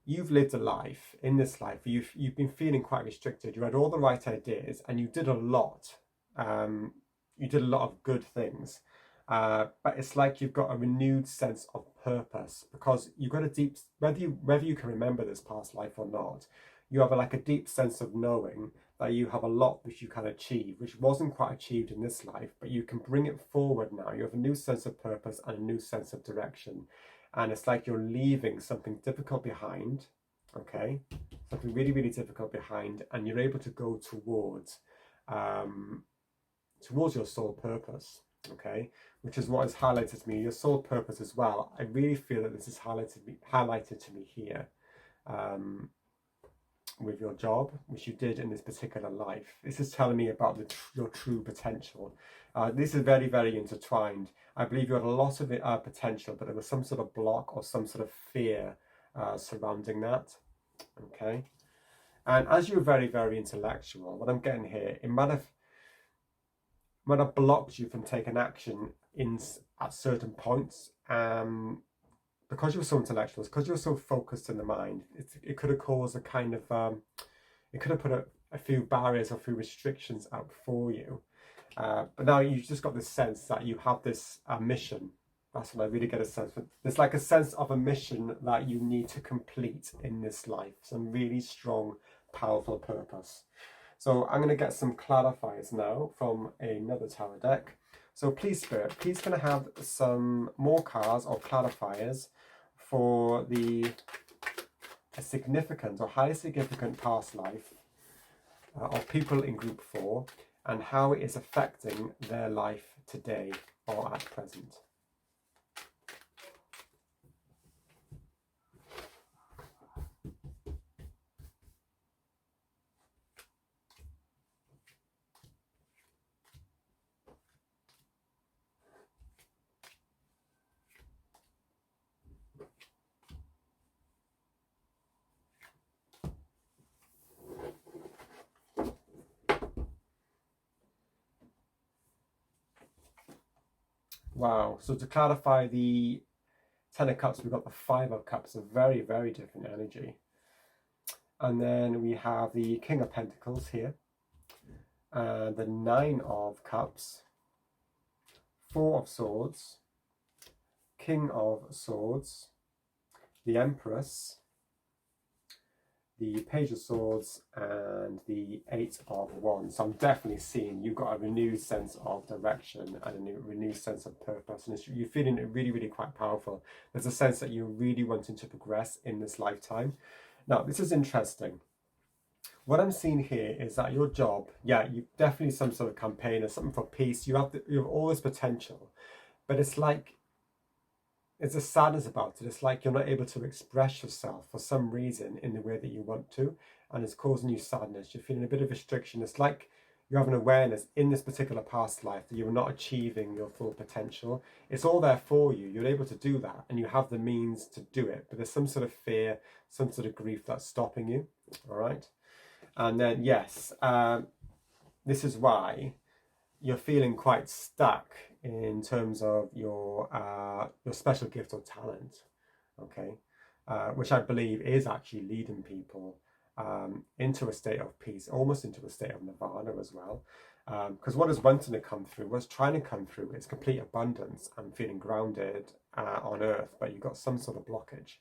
you've lived a life, in this life, you've been feeling quite restricted. You had all the right ideas and you did a lot. You did a lot of good things. But it's like you've got a renewed sense of purpose, because you've got a deep, whether you can remember this past life or not, you have like a deep sense of knowing that you have a lot which you can achieve, which wasn't quite achieved in this life, but you can bring it forward now. You have a new sense of purpose and a new sense of direction. And it's like you're leaving something difficult behind, okay? Something really, really difficult behind, and you're able to go towards your soul purpose, okay? Which is what is highlighted to me, your soul purpose as well. I really feel that this is highlighted to me here. With your job, which you did in this particular life. This is telling me about your true potential. This is very, very intertwined. I believe you had a lot of potential, but there was some sort of block or some sort of fear surrounding that. Okay. And as you're very, very intellectual, what I'm getting here, it might have blocked you from taking action at certain points. Because you were so intellectual, because you were so focused in the mind, it could have caused a kind of, it could have put a few barriers or a few restrictions out for you. But now you've just got this sense that you have this mission. That's what I really get a sense of. There's like a sense of a mission that you need to complete in this life. Some really strong, powerful purpose. So I'm going to get some clarifiers now from another tarot deck. So please, Spirit, please can I have some more cards or clarifiers for a significant or highly significant past life of people in group 4, and how it is affecting their life today or at present. Wow, so to clarify the 10 of Cups, we've got the 5 of Cups, a very, very different energy. And then we have the King of Pentacles here, and the 9 of Cups, 4 of Swords, King of Swords, the Empress, the Page of Swords, and the Eight of Wands. So I'm definitely seeing you've got a renewed sense of direction and a renewed sense of purpose, and you're feeling it really, really quite powerful. There's a sense that you're really wanting to progress in this lifetime. Now, this is interesting. What I'm seeing here is that your job, yeah, you definitely some sort of campaign or something for peace. You have all this potential, but it's like there's a sadness about it. It's like you're not able to express yourself for some reason in the way that you want to, and it's causing you sadness. You're feeling a bit of restriction. It's like you have an awareness in this particular past life that you're not achieving your full potential. It's all there for you. You're able to do that, and you have the means to do it, but there's some sort of fear, some sort of grief that's stopping you. All right. And then, yes, this is why you're feeling quite stuck in terms of your special gift or talent, okay, which I believe is actually leading people into a state of peace, almost into a state of nirvana as well. Because what is wanting to come through, what's trying to come through, is complete abundance and feeling grounded on earth, but you've got some sort of blockage.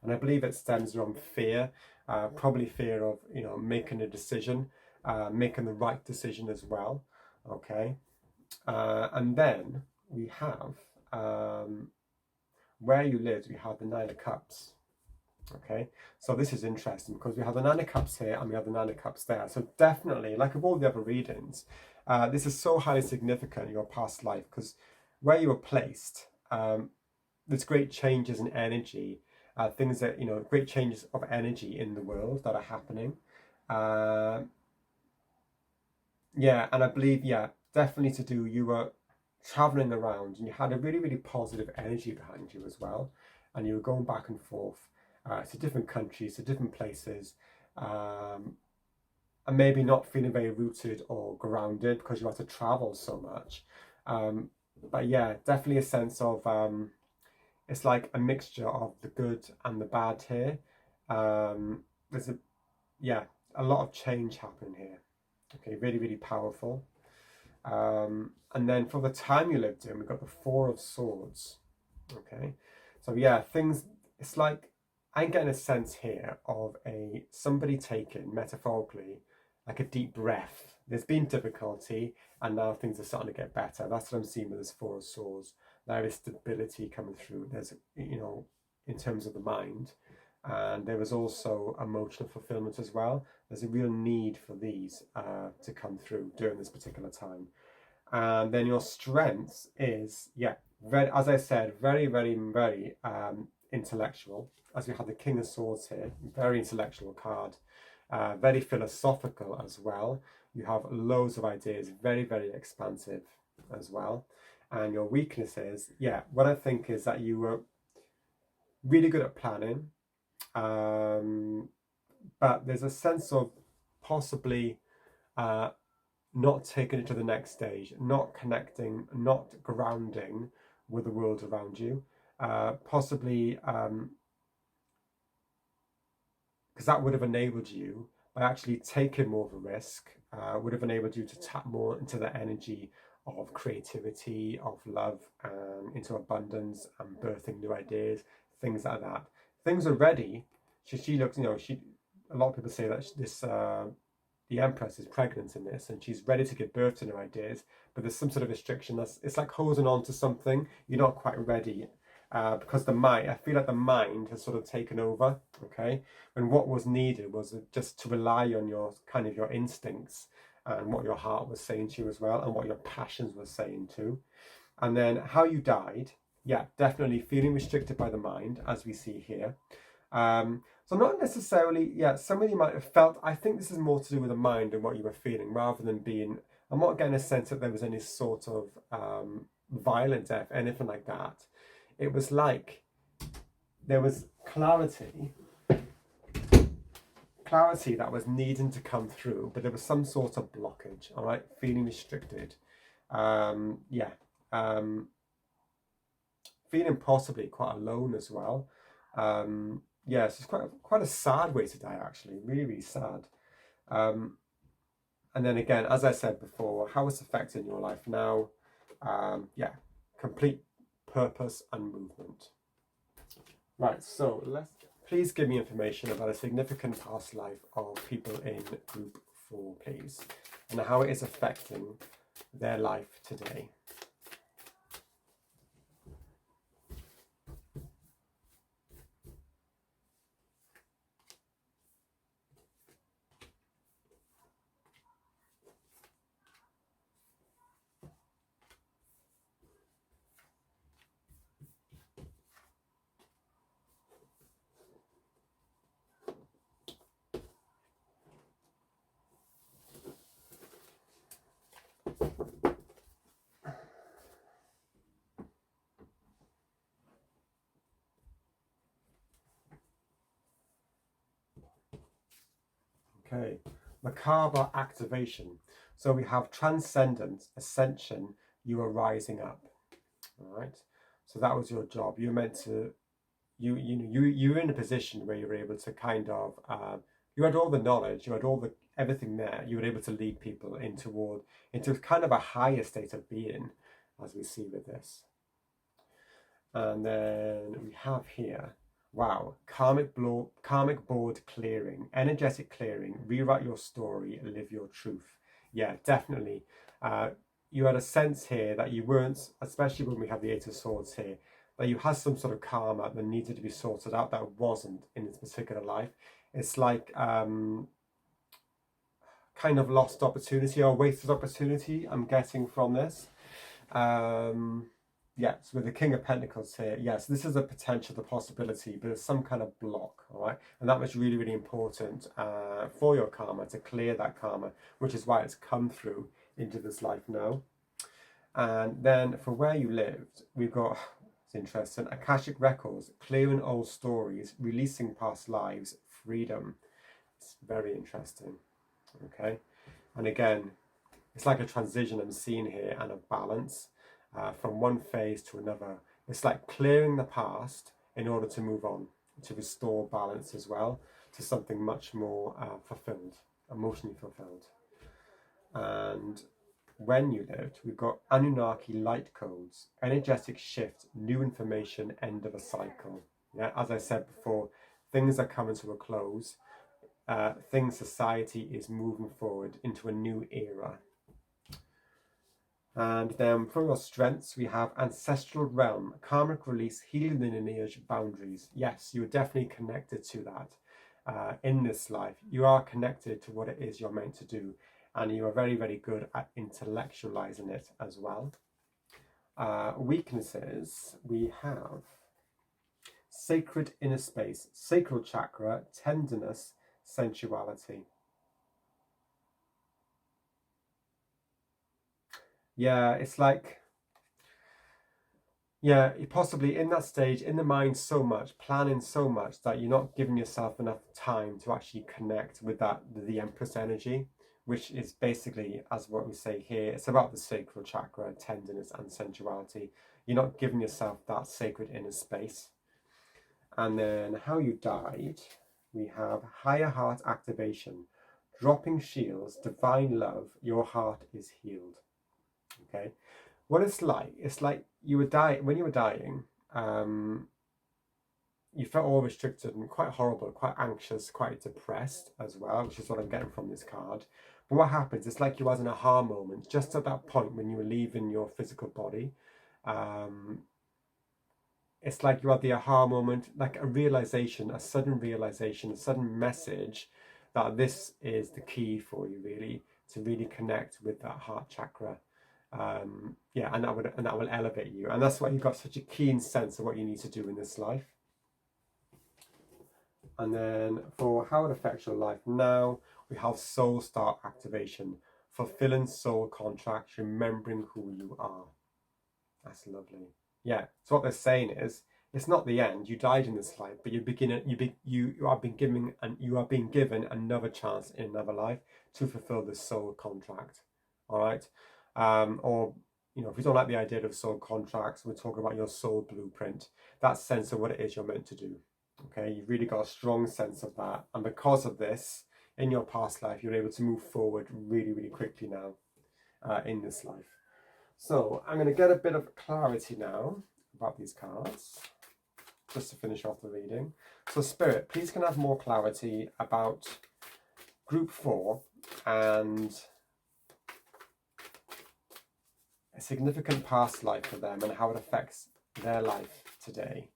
And I believe it stems from fear, probably fear of making a decision, making the right decision as well. Okay, and then we have where you live. We have the Nine of Cups. Okay, so this is interesting because we have the Nine of Cups here and we have the Nine of Cups there. So definitely, like of all the other readings, this is so highly significant in your past life because where you were placed, there's great changes in energy. Things that, great changes of energy in the world that are happening. Yeah, and I believe, yeah, definitely to do, you were traveling around and you had a really, really positive energy behind you as well. And you were going back and forth to different countries, to different places, and maybe not feeling very rooted or grounded because you had to travel so much. But yeah, definitely a sense of, it's like a mixture of the good and the bad here. There's a lot of change happening here. Okay, really, really powerful. And then for the time you lived in, we've got the Four of Swords. Okay, so yeah, things. It's like I'm getting a sense here of somebody taking metaphorically like a deep breath. There's been difficulty, and now things are starting to get better. That's what I'm seeing with this Four of Swords. There is stability coming through. There's in terms of the mind. And there was also emotional fulfillment as well. There's a real need for these to come through during this particular time. And then your strengths is, very, as I said, very, very, very intellectual. As we have the King of Swords here, very intellectual card, very philosophical as well. You have loads of ideas, very, very expansive as well. And your weaknesses, what I think is that you were really good at planning. But there's a sense of possibly not taking it to the next stage, not connecting, not grounding with the world around you. Possibly because that would have enabled you by actually taking more of a risk, would have enabled you to tap more into the energy of creativity, of love, and into abundance and birthing new ideas, things like that. Things are ready. She looks, a lot of people say that the Empress is pregnant in this and she's ready to give birth to new ideas, but there's some sort of restriction. It's like holding on to something. You're not quite ready because I feel like the mind has sort of taken over, okay? And what was needed was just to rely on your instincts and what your heart was saying to you as well, and what your passions were saying too. And then how you died, definitely feeling restricted by the mind, as we see here. So not necessarily, some of you might have felt, I think this is more to do with the mind and what you were feeling, rather than being, I'm not getting a sense that there was any sort of violent death, anything like that. It was like there was clarity that was needing to come through, but there was some sort of blockage, all right, feeling restricted. Feeling possibly quite alone as well. So it's quite a sad way to die, actually, really, really sad. And then again, as I said before, how it's affecting your life now. Complete purpose and movement. Right, so let's please give me information about a significant past life of people in group 4, please, and how it is affecting their life today. Okay, macabre activation. So we have transcendence, ascension, you are rising up. All right, so that was your job. You're meant to, you were in a position where you were able to kind of, you had all the knowledge, you had everything there. You were able to lead people into kind of a higher state of being, as we see with this. And then we have here, wow, karmic board clearing, energetic clearing, rewrite your story, live your truth. Yeah, definitely. You had a sense here that you weren't, especially when we have the Eight of Swords here, that you had some sort of karma that needed to be sorted out that wasn't in this particular life. It's like kind of lost opportunity or wasted opportunity, I'm getting from this. Yes, with the King of Pentacles here, yes, this is a potential, the possibility, but there's some kind of block, all right? And that was really, really important for your karma, to clear that karma, which is why it's come through into this life now. And then for where you lived, we've got, it's interesting, Akashic Records, clearing old stories, releasing past lives, freedom. It's very interesting, okay? And again, it's like a transition I'm seeing here and a balance. From one phase to another. It's like clearing the past in order to move on, to restore balance as well, to something much more fulfilled, emotionally fulfilled. And when you lived, we've got Anunnaki light codes, energetic shift, new information, end of a cycle. Yeah, as I said before, things are coming to a close. Society is moving forward into a new era. And then for your strengths, we have Ancestral Realm, Karmic Release, Healing the Lineage, Boundaries. Yes, you're definitely connected to that in this life. You are connected to what it is you're meant to do, and you are very, very good at intellectualizing it as well. Weaknesses, we have Sacred Inner Space, Sacral Chakra, Tenderness, Sensuality. Yeah, it's like, yeah, you're possibly in that stage, in the mind so much, planning so much that you're not giving yourself enough time to actually connect with the Empress energy, which is basically, as what we say here, it's about the sacral chakra, tenderness and sensuality. You're not giving yourself that sacred inner space. And then how you died, we have higher heart activation, dropping shields, divine love, your heart is healed. Okay. What it's like you were dying. When you were dying, you felt all restricted and quite horrible, quite anxious, quite depressed as well, which is what I'm getting from this card. But what happens, it's like you had an aha moment just at that point when you were leaving your physical body. It's like you had the aha moment, like a realization, a sudden message that this is the key for you, really, to really connect with that heart chakra. Yeah, and that will elevate you, and that's why you've got such a keen sense of what you need to do in this life. And then for how it affects your life now, we have soul star activation, fulfilling soul contracts, remembering who you are. That's lovely. Yeah, so what they're saying is, it's not the end. You died in this life, but you are being given another chance in another life to fulfill this soul contract. All right. Or, if you don't like the idea of soul contracts, we're talking about your soul blueprint, that sense of what it is you're meant to do. Okay, you've really got a strong sense of that. And because of this, in your past life, you're able to move forward really, really quickly now in this life. So I'm going to get a bit of clarity now about these cards. just to finish off the reading. So Spirit, please can I have more clarity about group 4 and a significant past life for them and how it affects their life today.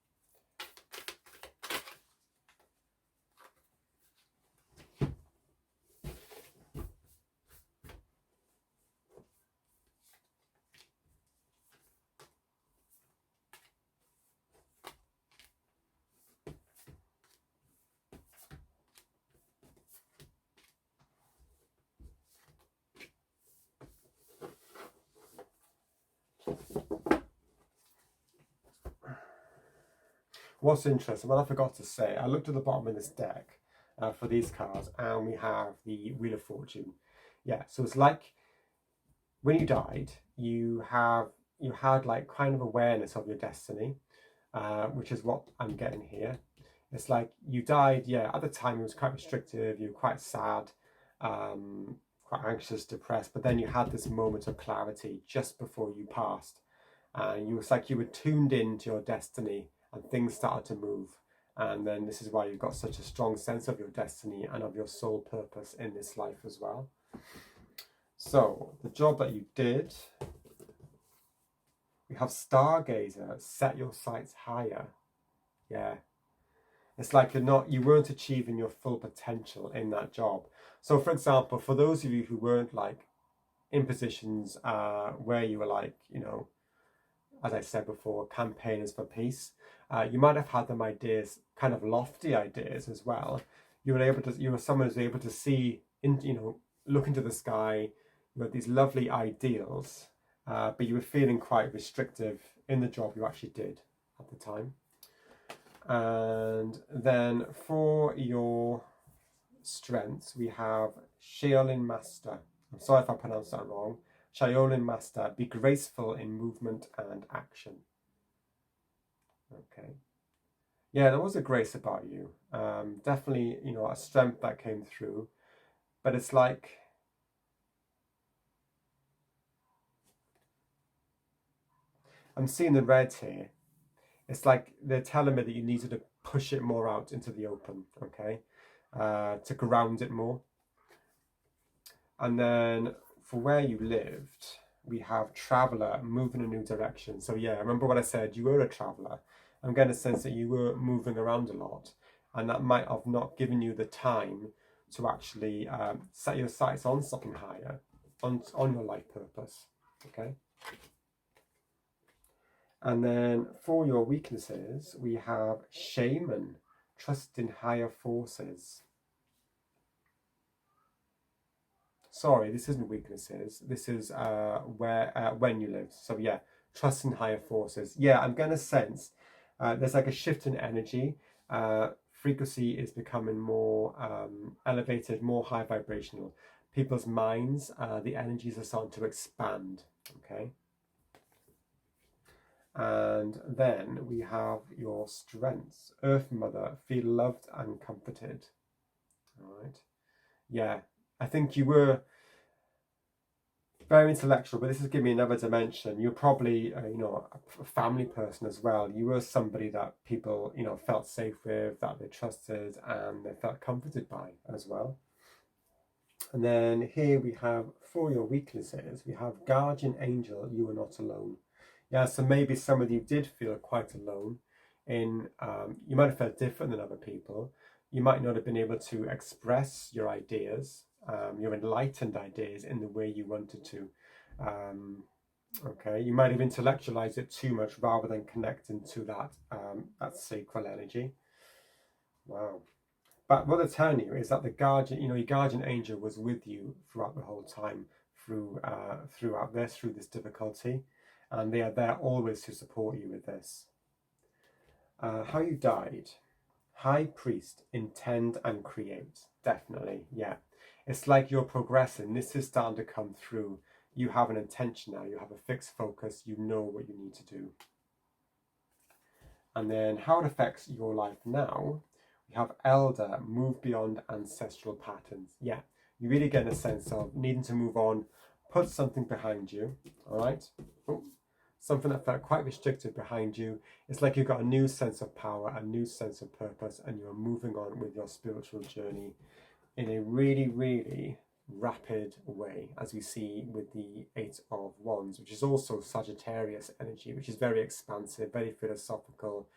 What's interesting, what I forgot to say, I looked at the bottom of this deck for these cards, and we have the Wheel of Fortune. Yeah, so it's like when you died, you had like kind of awareness of your destiny, which is what I'm getting here. It's like you died, yeah, at the time it was quite restrictive, you were quite sad, quite anxious, depressed, but then you had this moment of clarity just before you passed. And it's like you were tuned into your destiny and things started to move. And then this is why you've got such a strong sense of your destiny and of your soul purpose in this life as well. So the job that you did, we have Stargazer, set your sights higher. Yeah. It's like you weren't achieving your full potential in that job. So for example, for those of you who weren't like in positions where you were like, you know, as I said before, campaigners for peace, you might have had them ideas, kind of lofty ideas as well. You were someone who was able to see, look into the sky. You had these lovely ideals, but you were feeling quite restrictive in the job you actually did at the time. And then for your strengths, we have Shaolin Master. I'm sorry if I pronounced that wrong. Shaolin Master, be graceful in movement and action. Okay. Yeah, there was a grace about you. Definitely, a strength that came through. But it's like, I'm seeing the red here. It's like they're telling me that you needed to push it more out into the open, okay? To ground it more. And then for where you lived, we have traveller, move in a new direction. So yeah, remember what I said, you were a traveller. I'm getting a sense that you were moving around a lot, and that might have not given you the time to actually set your sights on something higher, on your life purpose, okay? And then for your weaknesses, we have shaman, trust in higher forces. Sorry, this isn't weaknesses. This is when you live. So yeah, trust in higher forces. Yeah, I'm going to sense there's like a shift in energy. Frequency is becoming more elevated, more high vibrational. People's minds, the energies are starting to expand. Okay. And then we have your strengths. Earth Mother, feel loved and comforted. All right. Yeah, I think you were very intellectual, but this is giving me another dimension. You're probably, a family person as well. You were somebody that people, felt safe with, that they trusted, and they felt comforted by as well. And then here we have, for your weaknesses, we have Guardian Angel, you are not alone. Yeah, so maybe some of you did feel quite alone in, you might have felt different than other people. You might not have been able to express your ideas, your enlightened ideas in the way you wanted to. Okay, you might have intellectualized it too much rather than connecting to that sacral energy. Wow. But what they're telling you is that the guardian, your guardian angel was with you throughout the whole time, through this difficulty, and they are there always to support you with this. How you died. High Priest, intend and create. Definitely, yeah. It's like you're progressing. This is starting to come through. You have an intention now. You have a fixed focus. You know what you need to do. And then how it affects your life now. We have Elder, move beyond ancestral patterns. Yeah, you really get a sense of needing to move on, put something behind you. All right. Oh, something that felt quite restricted behind you. It's like you've got a new sense of power, a new sense of purpose, and you're moving on with your spiritual journey in a really, really rapid way, as we see with the Eight of Wands, which is also Sagittarius energy, which is very expansive, very philosophical,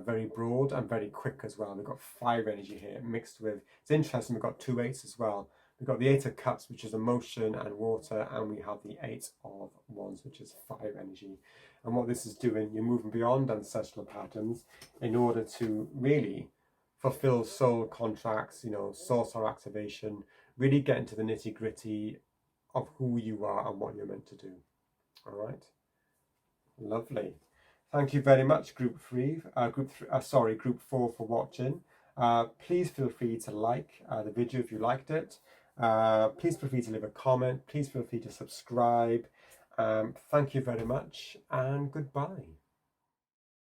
very broad and very quick as well. We've got fire energy here mixed with, it's interesting, we've got two eights as well. We've got the Eight of Cups, which is emotion and water, and we have the Eight of Wands, which is fire energy. And what this is doing, you're moving beyond ancestral patterns in order to really fulfill soul contracts, soul star activation, really get into the nitty gritty of who you are and what you're meant to do. All right. Lovely. Thank you very much, Group 4 for watching. Please feel free to like the video if you liked it. Please feel free to leave a comment. Please feel free to subscribe. Thank you very much and goodbye.